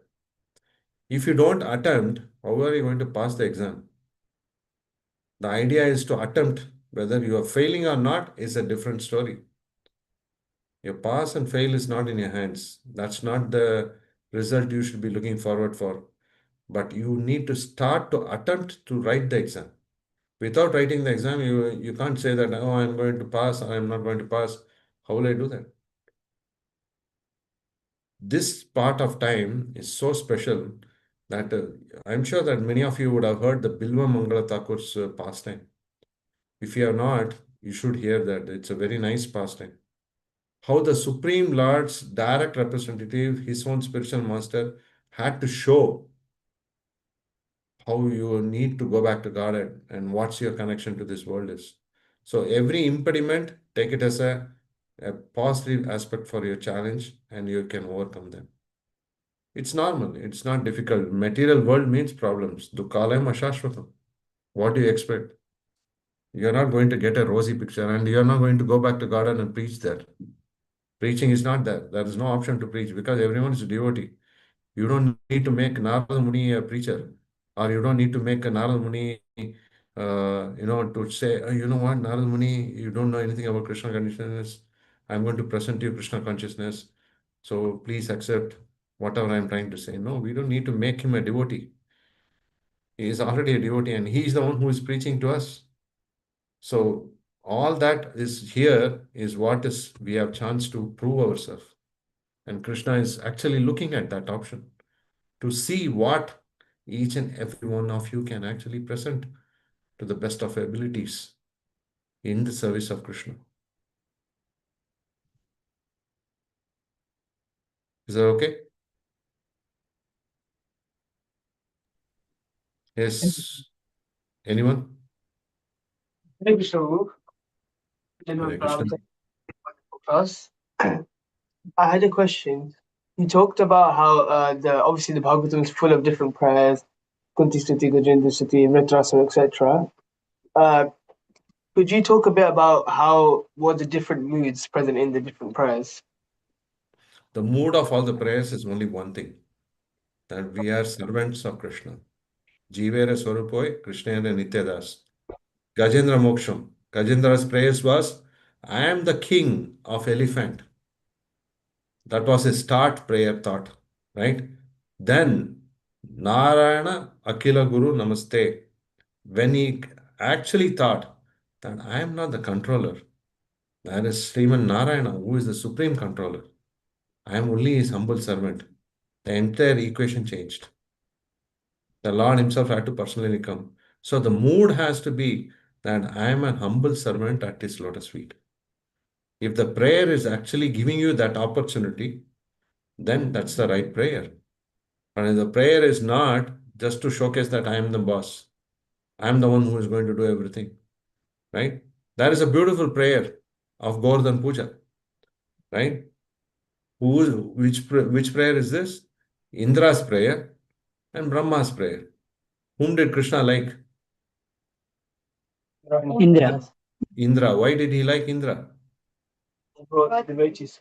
If you don't attempt, how are you going to pass the exam? The idea is to attempt. Whether you are failing or not is a different story. Your pass and fail is not in your hands. That's not the result you should be looking forward for. But you need to start to attempt to write the exam. Without writing the exam, you can't say that, oh, I'm going to pass, I'm not going to pass. How will I do that? This part of time is so special that I'm sure that many of you would have heard the Bilva Mangala Thakur's pastime. If you have not, you should hear that. It's a very nice pastime. How the Supreme Lord's direct representative, his own spiritual master, had to show how you need to go back to God and what's your connection to this world is. So every impediment, take it as a positive aspect for your challenge and you can overcome them. It's normal. It's not difficult. Material world means problems. Dukkalayam ashashvatam. What do you expect? You're not going to get a rosy picture and you're not going to go back to garden and preach there. Preaching is not there. There is no option to preach because everyone is a devotee. You don't need to make Narada Muni a preacher, or you don't need to make a Narada Muni, to say, you know what, Narada Muni, you don't know anything about Krishna consciousness. I'm going to present you Krishna consciousness. So please accept whatever I'm trying to say. No, we don't need to make him a devotee. He is already a devotee and he is the one who is preaching to us. So all that is here is what is we have chance to prove ourselves. And Krishna is actually looking at that option to see what each and every one of you can actually present to the best of abilities in the service of Krishna. Is that okay? Yes. Anyone? Hare Krishna, Guru. Hare Krishna. Class. I had a question. You talked about how obviously the Bhagavatam is full of different prayers, Kunti Stuti, Gajendra Stuti, Vritrasana, etc. Could you talk a bit about what the different moods present in the different prayers? The mood of all the prayers is only one thing, that we are servants of Krishna. Jivera Swarupoi, Krishna and Nityadas. Gajendra Moksham. Gajendra's prayers was, I am the king of elephant. That was his start prayer thought, right? Then Narayana Akila Guru Namaste. When he actually thought that I am not the controller, there is Sriman Narayana who is the supreme controller. I am only his humble servant. The entire equation changed. The Lord himself had to personally come. So the mood has to be that I am a humble servant at his lotus feet. If the prayer is actually giving you that opportunity, then that's the right prayer. But if the prayer is not just to showcase that I am the boss, I am the one who is going to do everything, right? That is a beautiful prayer of Govardhan Puja, right? Which prayer is this? Indra's prayer and Brahma's prayer. Whom did Krishna like? Indra. Indra. Why did he like Indra? He brought the devotees.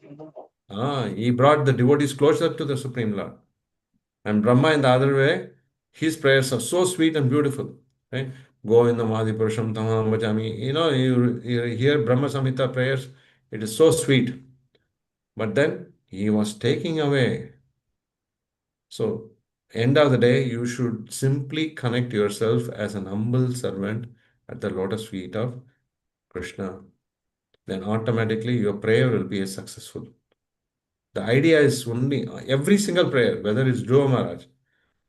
He brought the devotees closer to the Supreme Lord. And Brahma in the other way, his prayers are so sweet and beautiful, right? Govinda Madhi Purusham Tamam Vajami. You hear Brahma Samhita prayers, it is so sweet. But then he was taking away. So, end of the day, you should simply connect yourself as an humble servant at the lotus feet of Krishna. Then automatically your prayer will be successful. The idea is only every single prayer, whether it's Dhruva Maharaj,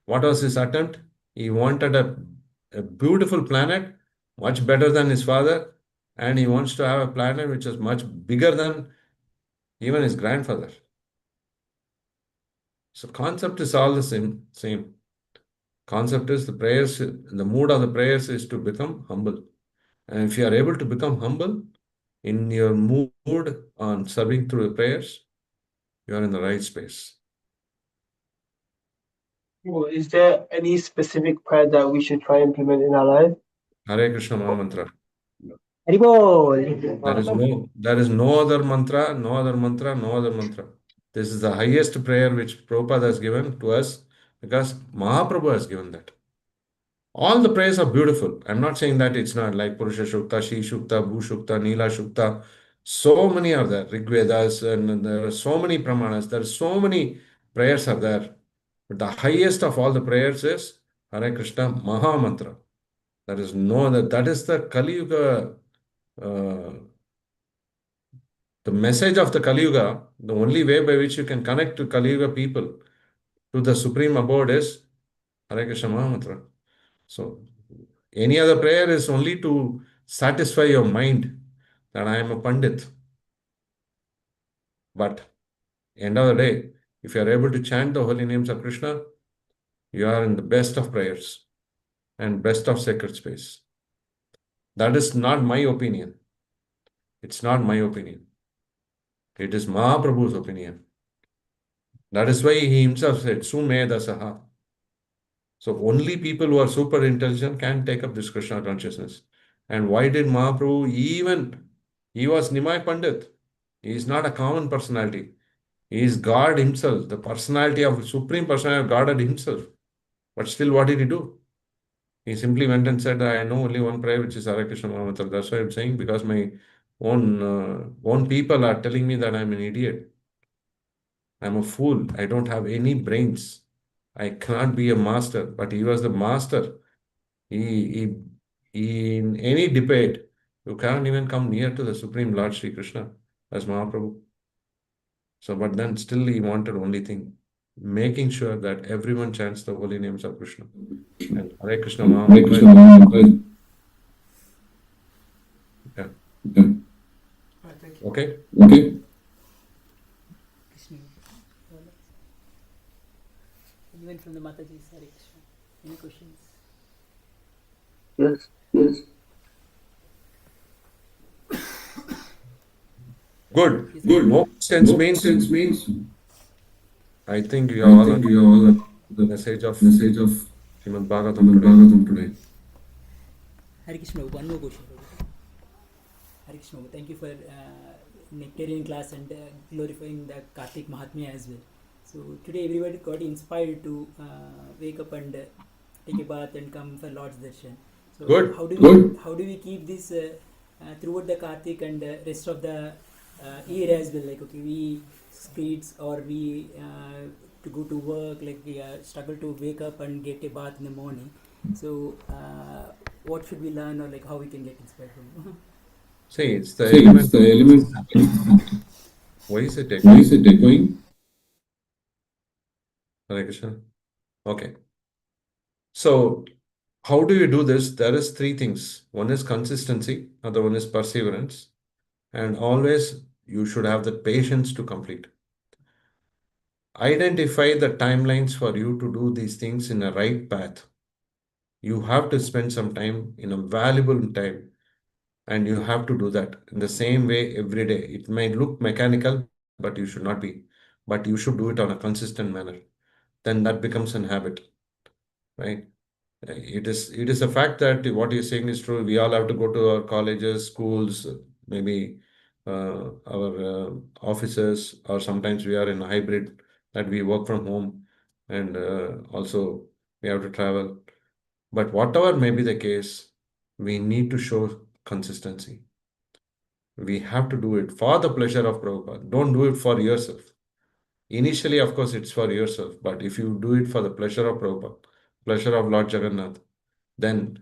what was his attempt? He wanted a beautiful planet, much better than his father, and he wants to have a planet which is much bigger than even his grandfather. So concept is all the same. Concept is the prayers, the mood of the prayers is to become humble. And if you are able to become humble in your mood on serving through the prayers, you are in the right space. Is there any specific prayer that we should try and implement in our life? Hare Krishna Mahamantra. Haribol! There is no other mantra, no other mantra, no other mantra. This is the highest prayer which Prabhupada has given to us because Mahaprabhu has given that. All the prayers are beautiful. I'm not saying that it's not like Purusha Shukta, Shi Shukta, Bhu Shukta, Nila Shukta. So many are there. Rig Vedas, and there are so many Pramanas. There are so many prayers are there. But the highest of all the prayers is Hare Krishna Maha Mantra. There is no other. That is the Kali Yuga. The message of the Kali Yuga, the only way by which you can connect to Kali Yuga people to the Supreme Abode is Hare Krishna Maha Mantra. So, any other prayer is only to satisfy your mind that I am a Pandit. But, end of the day, if you are able to chant the holy names of Krishna, you are in the best of prayers and best of sacred space. That is not my opinion. It's not my opinion. It is Mahaprabhu's opinion. That is why he himself said, Sumedasaha. So only people who are super intelligent can take up this Krishna consciousness. And why did Mahaprabhu he was Nimai Pandit. He is not a common personality. He is God himself, the personality of Supreme Personality of God himself. But still, what did he do? He simply went and said, I know only one prayer, which is Hare Krishna Mahamantra. That's why I'm saying, because my own people are telling me that I'm an idiot. I'm a fool. I don't have any brains. I cannot be a master. But he was the master. He in any debate, you can't even come near to the Supreme Lord Sri Krishna as Mahaprabhu. So, but then still he wanted only thing, making sure that everyone chants the holy names of Krishna. And Hare Krishna Mahamantra. Yeah. Okay. Krishna. Even from the Mataji's Hare Krishna. Any questions? Yes. Good. No sense means I think you all the message of Srimad Bhagavatam today. Hare Krishna, one more question. Hare Krishna, thank you for nectarian class and glorifying the Kartik Mahatmya as well. So today everybody got inspired to wake up and take a bath and come for Lord's Darshan. So Good. How do we keep this throughout the Kartik and rest of the year as well? Like, okay, we kids or we to go to work, like we struggle to wake up and get a bath in the morning. So what should we learn, or like how we can get inspired from? See, it's the element. Why is it echoing? Hare Krishna. Okay. So, how do you do this? There is three things. One is consistency, other one is perseverance, and always you should have the patience to complete. Identify the timelines for you to do these things in a right path. You have to spend some time in a valuable time, and you have to do that in the same way every day. It may look mechanical, but you should not be. But you should do it on a consistent manner. Then that becomes an habit, right? It is a fact that what you're saying is true. We all have to go to our colleges, schools, maybe our offices, or sometimes we are in a hybrid that we work from home, and also we have to travel. But whatever may be the case, we need to show consistency. We have to do it for the pleasure of Prabhupada. Don't do it for yourself. Initially, of course, it's for yourself, but if you do it for the pleasure of Prabhupada, pleasure of Lord Jagannath, then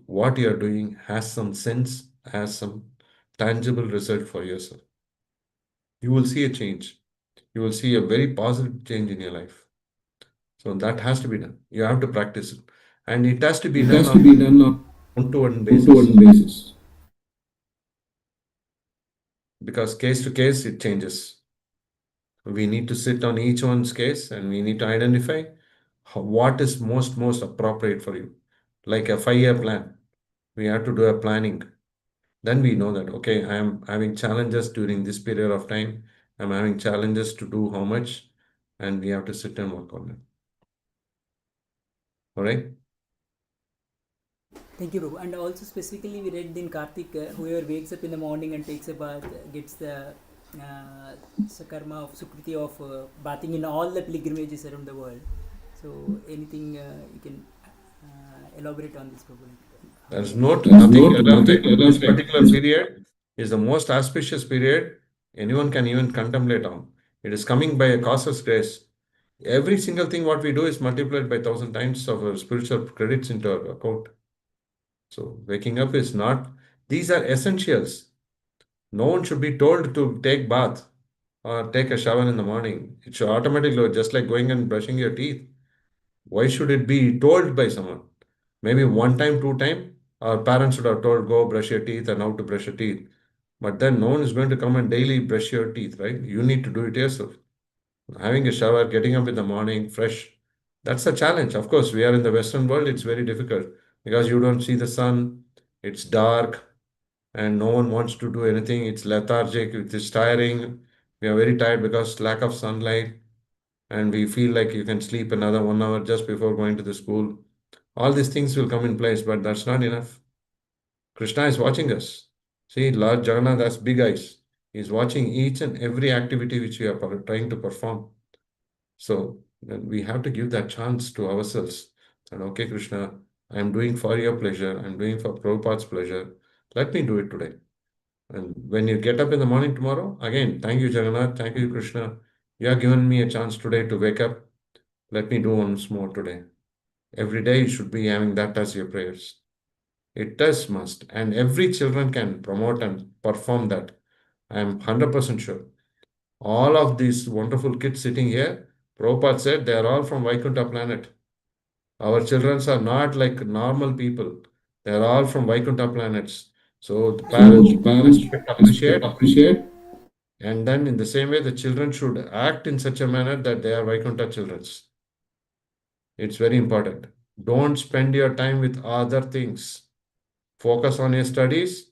what you are doing has some sense, has some tangible result for yourself. You will see a change. You will see a very positive change in your life. So that has to be done. You have to practice it. And it has to be done on one-to-one basis. Because case to case, it changes. We need to sit on each one's case and we need to identify what is most appropriate for you. Like a 5-year plan. We have to do a planning. Then we know that, okay, I am having challenges during this period of time. I'm having challenges to do how much, and we have to sit and work on it. All right. Thank you, Prabhu. And also specifically, we read in Kartik, whoever wakes up in the morning and takes a bath gets the karma of Sukriti of bathing in all the pilgrimages around the world. So anything you can elaborate on this, Prabhu? There's nothing. This particular period is the most auspicious period anyone can even contemplate on. It is coming by a causeless grace. Every single thing what we do is multiplied by 1,000 times of our spiritual credits into our account. So waking up is not, these are essentials. No one should be told to take bath or take a shower in the morning. It should automatically, just like going and brushing your teeth. Why should it be told by someone? Maybe one time, two time, our parents would have told, go brush your teeth and how to brush your teeth. But then no one is going to come and daily brush your teeth, right? You need to do it yourself. Having a shower, getting up in the morning, fresh, that's a challenge. Of course, we are in the Western world, it's very difficult because you don't see the sun, it's dark, and no one wants to do anything. It's lethargic, it is tiring. We are very tired because lack of sunlight, and we feel like you can sleep another 1 hour just before going to the school. All these things will come in place, but that's not enough. Krishna is watching us. See, Lord Jagannath has big eyes. He's watching each and every activity which we are trying to perform. So then we have to give that chance to ourselves. And okay, Krishna, I am doing for your pleasure. I'm doing for Prabhupada's pleasure. Let me do it today. And when you get up in the morning tomorrow, again, thank you, Jagannath. Thank you, Krishna. You have given me a chance today to wake up. Let me do once more today. Every day you should be having that as your prayers. It does must. And every children can promote and perform that. I am 100% sure. All of these wonderful kids sitting here, Prabhupada said they are all from Vaikuntha planet. Our children are not like normal people. They are all from Vaikuntha planets. So the parents should appreciate. And then in the same way, the children should act in such a manner that they are Vaikuntha children. It's very important. Don't spend your time with other things. Focus on your studies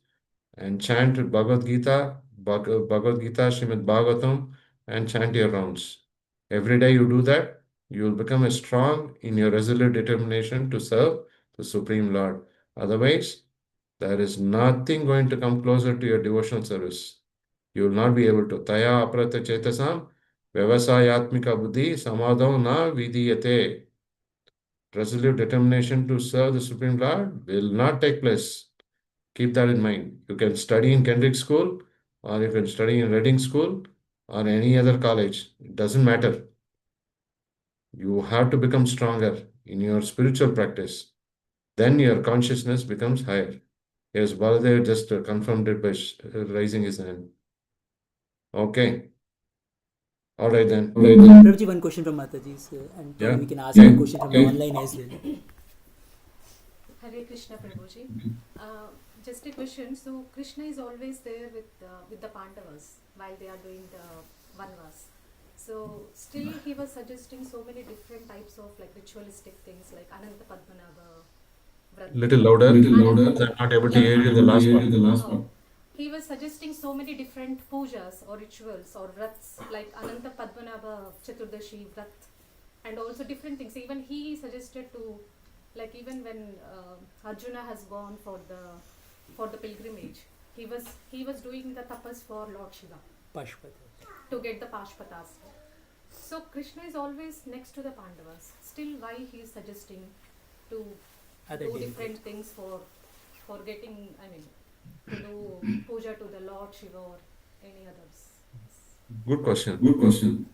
and chant Bhagavad Gita, Srimad Bhagavatam, and chant your rounds. Every day you do that, you will become strong in your resolute determination to serve the Supreme Lord. Otherwise, there is nothing going to come closer to your devotional service. You will not be able to. Taya aprata chetasam vyavasayatmika buddhi samadho na vidiyate. Resolute determination to serve the Supreme Lord will not take place. Keep that in mind. You can study in Kendrick School, or you can study in Reading School, or any other college. It doesn't matter. You have to become stronger in your spiritual practice. Then your consciousness becomes higher. Yes, Baladev just confirmed it by raising his hand. Okay. All right then. Prabhuji, one question from Mataji's, and Yeah. we can ask one question from the online as well. Hare Krishna, Prabhuji. Just a question. So Krishna is always there with the Pandavas while they are doing the Vanvas. So still he was suggesting so many different types of like ritualistic things like Ananta Padmanabha, Vrat. Little louder. I'm not able to hear you the last part. Oh. He was suggesting so many different pujas or rituals or vrats like Ananta Padmanabha Chaturdashi Vrat and also different things. Even he suggested to, like even when Arjuna has gone for the pilgrimage, he was doing the tapas for Lord Shiva to get the Pashpatas. So Krishna is always next to the Pandavas. Still, why he is suggesting to do different things for getting, to do puja to the Lord Shiva or any others? Good question.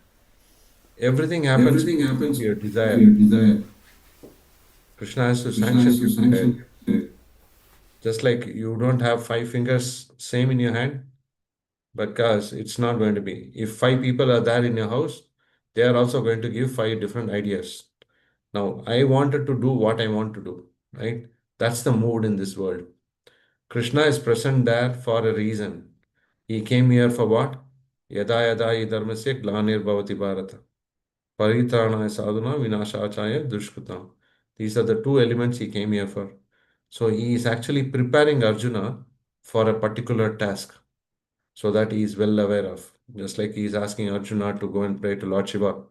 Everything happens with your desire. Krishna has to sanction your desire. Just like you don't have 5 fingers same in your hand, because it's not going to be. If 5 people are there in your house, they are also going to give 5 different ideas. Now, I wanted to do what I want to do, right? That's the mood in this world. Krishna is present there for a reason. He came here for what? Yada yada hi dharmasya glanir bhavati bharata. Paritranaya sadhuna vinashachaya dushkritam. These are the 2 elements he came here for. So he is actually preparing Arjuna for a particular task, so that he is well aware of. Just like he is asking Arjuna to go and pray to Lord Shiva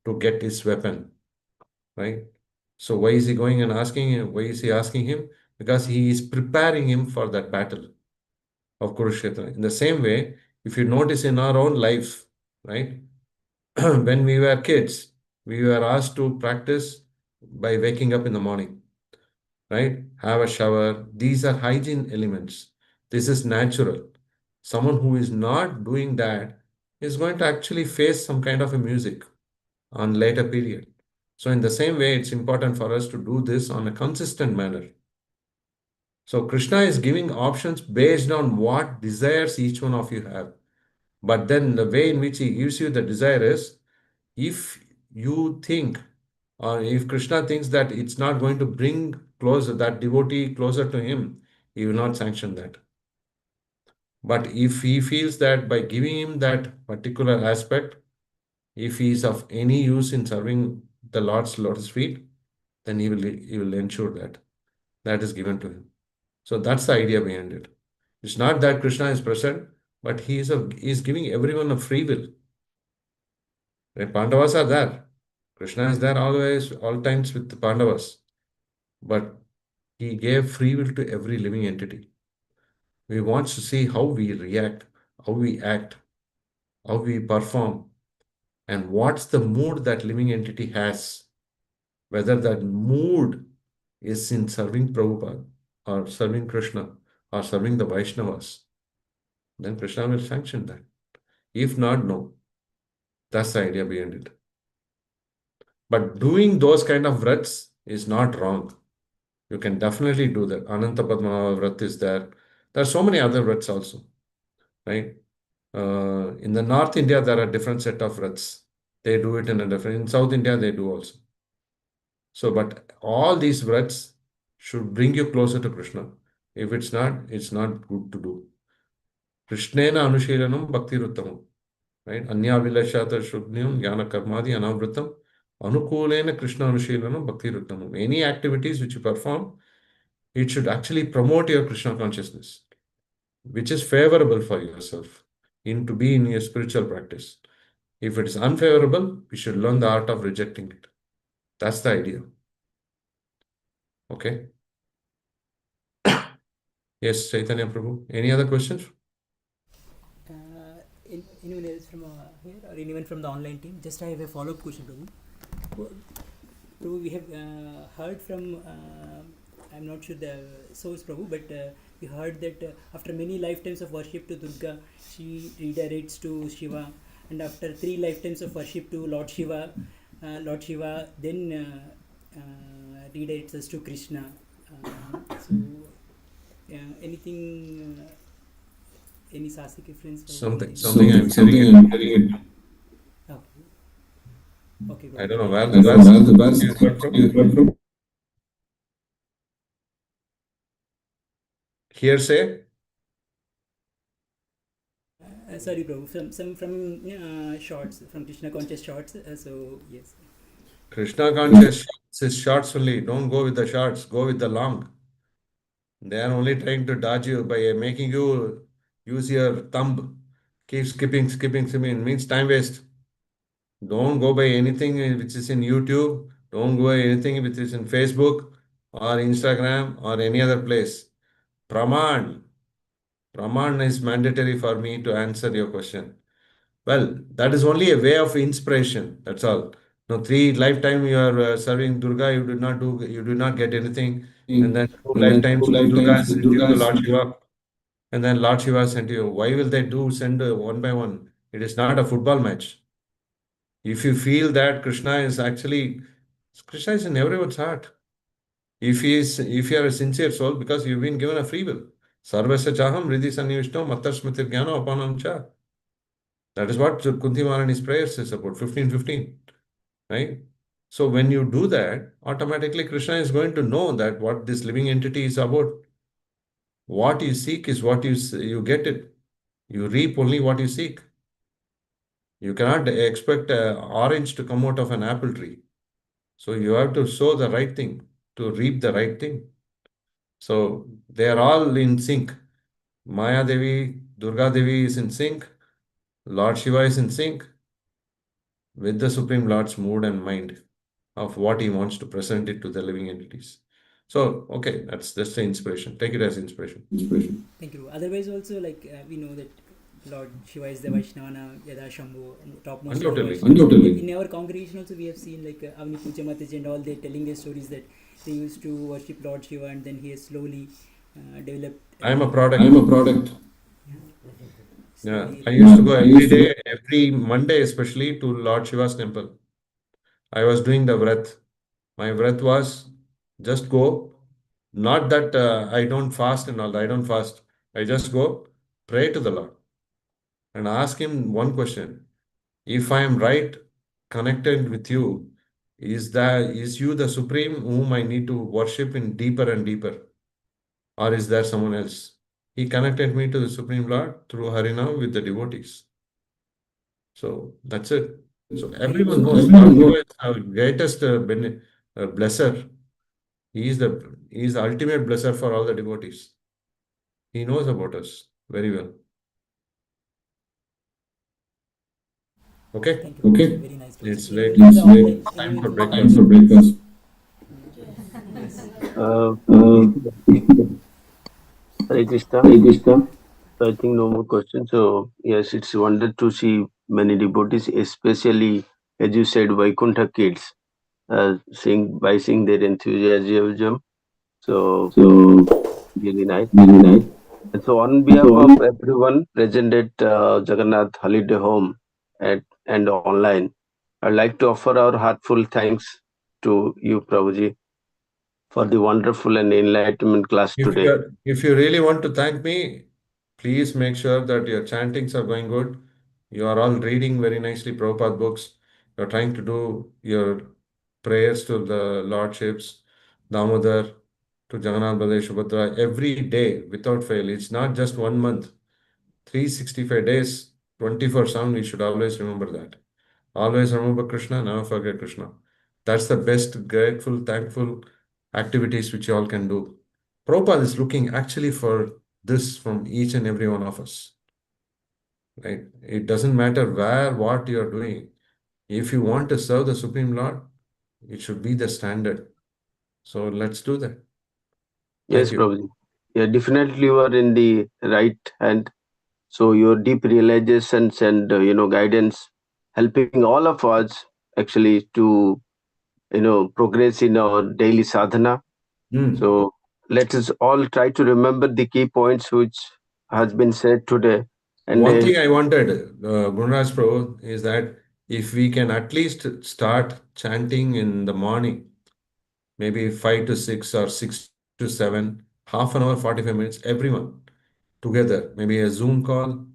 to get his weapon, right? So why is he going and asking him? Why is he asking him? Because he is preparing him for that battle of Kurukshetra. In the same way, if you notice in our own life, right? When we were kids, we were asked to practice by waking up in the morning, right? Have a shower. These are hygiene elements. This is natural. Someone who is not doing that is going to actually face some kind of a music on later period. So in the same way, it's important for us to do this on a consistent manner. So Krishna is giving options based on what desires each one of you have. But then the way in which he gives you the desire is, if you think, or if Krishna thinks that it's not going to bring closer that devotee closer to him, he will not sanction that. But if he feels that by giving him that particular aspect, if he is of any use in serving the Lord's lotus feet, then he will ensure that that is given to him. So that's the idea behind it. It's not that Krishna is present, but he is giving everyone a free will. The Pandavas are there. Krishna is there always, all times with the Pandavas. But he gave free will to every living entity. We want to see how we react, how we act, how we perform, and what's the mood that living entity has. Whether that mood is in serving Prabhupada, or serving Krishna, or serving the Vaishnavas, then Krishna will sanction that. If not, no. That's the idea behind it. But doing those kind of vrats is not wrong. You can definitely do that. Ananta Padmanabha Vrat is there. There are so many other vrats also, right? In the North India, there are different set of vrats. They do it in a different. In South India, they do also. So, but all these vrats should bring you closer to Krishna. If it's not good to do. Krishnena Anushilanam Bhakti Ruttamam. Right? Anyavilashata Shubhyam Jnana Karmadi Anavritam Anukulena Krishna Anushilanam Bhakti Ruttamam. Any activities which you perform, it should actually promote your Krishna consciousness, which is favorable for yourself to be in your spiritual practice. If it is unfavorable, we should learn the art of rejecting it. That's the idea. Okay. Yes, Chaitanya Prabhu. Any other questions? Anyone else from here or anyone from the online team? Just I have a follow-up question, Prabhu. Prabhu, we have heard from, I'm not sure the source, Prabhu, but we heard that after many lifetimes of worship to Durga, she redirects to Shiva, and after 3 lifetimes of worship to Lord Shiva then redirects us to Krishna. Anything, any Sasik reference? Something I'm telling it. Okay. Okay, I don't know where where the verse you heard from. Hearsay. Sorry, Prabhu. From shorts, from Krishna conscious shorts. So yes. Krishna conscious is shorts only. Don't go with the shorts. Go with the long. They are only trying to dodge you by making you use your thumb. Keep skipping. It means time waste. Don't go by anything which is in YouTube. Don't go by anything which is in Facebook or Instagram or any other place. Praman. Praman is mandatory for me to answer your question. Well, that is only a way of inspiration. That's all. Now, 3 lifetime you are serving Durga, you did not get anything. And then 2 And then lifetimes 2 Durga lifetimes sent you to Durga Lord Shiva. And then Lord Shiva sent you. Why will they send one by one? It is not a football match. If you feel that Krishna is in everyone's heart. If you are a sincere soul, because you've been given a free will. Sarvasya chaham riddhi sannivishtam mattasmritir jnana apanam cha. That is what Kunti Maharani's prayers is about, 15:15, right? So when you do that, automatically Krishna is going to know that what this living entity is about. What you seek is what you get it. You reap only what you seek. You cannot expect an orange to come out of an apple tree. So you have to sow the right thing to reap the right thing. So they are all in sync. Maya Devi, Durga Devi is in sync. Lord Shiva is in sync with the Supreme Lord's mood and mind. of what he wants to present it to the living entities. So, okay, that's just the inspiration. Take it as inspiration. Thank you. Otherwise, also, like we know that Lord Shiva is the Vaishnavana, Yada Shambhu, topmost of the Undoubtedly. In our congregation also, we have seen like Avni Puja Mataji and all, they telling their stories that they used to worship Lord Shiva and then he has slowly developed. I am a product. Yeah, I used to go every day, every Monday especially, to Lord Shiva's temple. I was doing the vrat. My vrat was just go. Not that I don't fast and all. I don't fast. I just go pray to the Lord and ask him one question. If I am right, connected with you, is you the supreme whom I need to worship in deeper and deeper? Or is there someone else? He connected me to the Supreme Lord through Harinam with the devotees. So that's it. So everyone knows Lord Shiva is our greatest blesser. He is the ultimate blesser for all the devotees. He knows about us very well. Okay? Thank you. Very nice. It's In late. the online, It's time for in the breakfast. Hare Krishna. So I think no more questions. So yes, it's wonder to see many devotees, especially as you said, Vaikuntha kids, seeing their enthusiasm. So really nice. And so on behalf of everyone present at Jagannath Holiday Home and online, I'd like to offer our heartfelt thanks to you, Prabhuji, for the wonderful and enlightenment class today. If you really want to thank me, please make sure that your chantings are going good. You are all reading very nicely Prabhupada books. You're trying to do your prayers to the Lordships, Damodar, to Jagannath Baladev Subhadra every day without fail. It's not just 1 month, 365 days, 24/7. We should always remember that. Always remember Krishna, never forget Krishna. That's the best, grateful, thankful activities which you all can do. Prabhupada is looking actually for this from each and every one of us. Right? It doesn't matter what you are doing. If you want to serve the Supreme Lord, it should be the standard. So let's do that. Yes, Thank you. Prabhuji. Yeah, definitely you are in the right hand. So your deep realizations and guidance helping all of us actually to progress in our daily sadhana. So let us all try to remember the key points which has been said today. And One thing I wanted, Gunraj Prabhu, is that if we can at least start chanting in the morning, maybe 5 to 6 or 6 to 7, half an hour, 45 minutes, everyone together, maybe a Zoom call,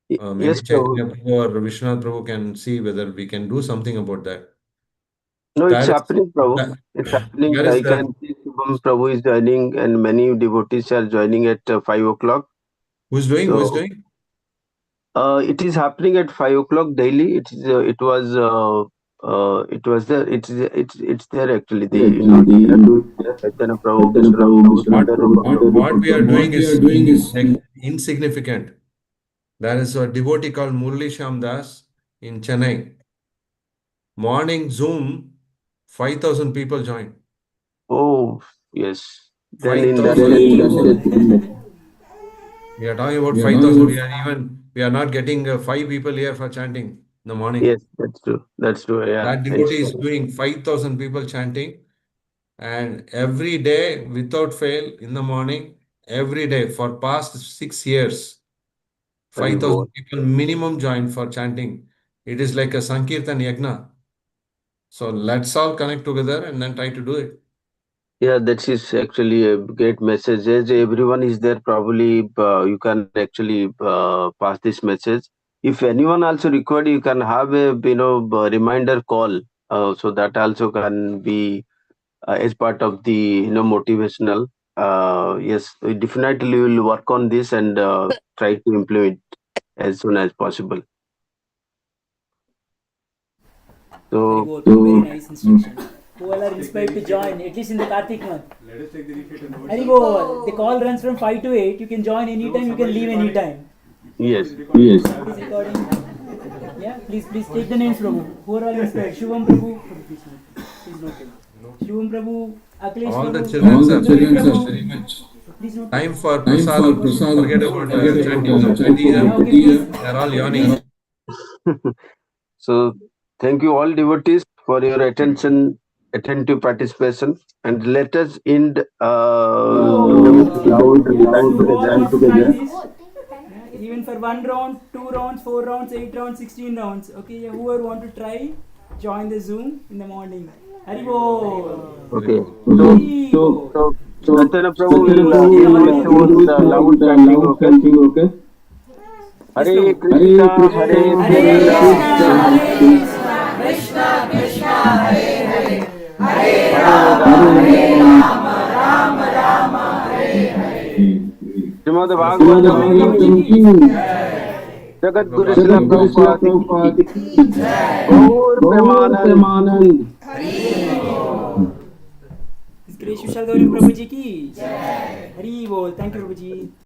maybe yes, Prabhu. Chaitanya Prabhu or Vishwanath Prabhu can see whether we can do something about that. No, it's That is, happening, Prabhu. that, It's happening. that is I can see Shubham Prabhu is joining, and many devotees are joining at 5 o'clock. Who's doing? So, Who's doing? it is happening at 5 o'clock daily. It is. It was there. It's there actually. Chaitanya Prabhu, Vishwanath Prabhu, Sundar Rupa Prabhu. What we are doing is like insignificant. There is a devotee called Murli Shyam Das in Chennai. Morning Zoom, 5,000 people join. Oh yes. Then in 5,000 that people. We are talking about 5,000. We are not getting 5 people here for chanting in the morning. yes, that's true. That's true. Yeah. That devotee is doing 5,000 people chanting, and every day without fail in the morning, every day for past 6 years, 5,000 people minimum join for chanting. It is like a Sankirtan Yagna. So let's all connect together and then try to do it. Yeah, that is actually a great message. As everyone is there, probably you can actually pass this message. If anyone also required, you can have a reminder call, so that also can be as part of the motivational. Yes, we definitely will work on this and try to implement as soon as possible. So, very nice instruction. Who all are inspired to join, at least in the Kartik month. Let us take the repeat and the call runs from 5 to 8. You can join anytime, you can leave anytime. yes. Please recording. Yeah, please take the names, Prabhu. Who are all inspired? Shubham Prabhu. Please please note it. Shivam Prabhu, Akhilesh All the Prabhu, children, sir, Gauri very Prabhu. much, very much. Please note Time it. for prasadam. Forget about chanting. Yeah, okay, please. They're all yawning. So thank you all devotees for your attentive participation, and let us end All together. try this. Yeah, even for 1 round, 2 rounds, 4 rounds, 8 rounds, 16 rounds. Okay, yeah, whoever want to try, join the Zoom in the morning. Haribol. Okay. Haribol. So Chaitanya Prabhu will lead towards the loud chanting. Okay. Yes, Hare Prabhu. Krishna, Hare Hare Krishna, Krishna, Krishna Krishna, Hare Hare, Hare Rama, Rama, Hare Hare. Srimad Bhagavatam ki Jagat Guru Srila Prabhupada ki Gaur Premanand. Gracious Gauri Prabhuji ki. Hari Bol. Thank you, Prabhuji.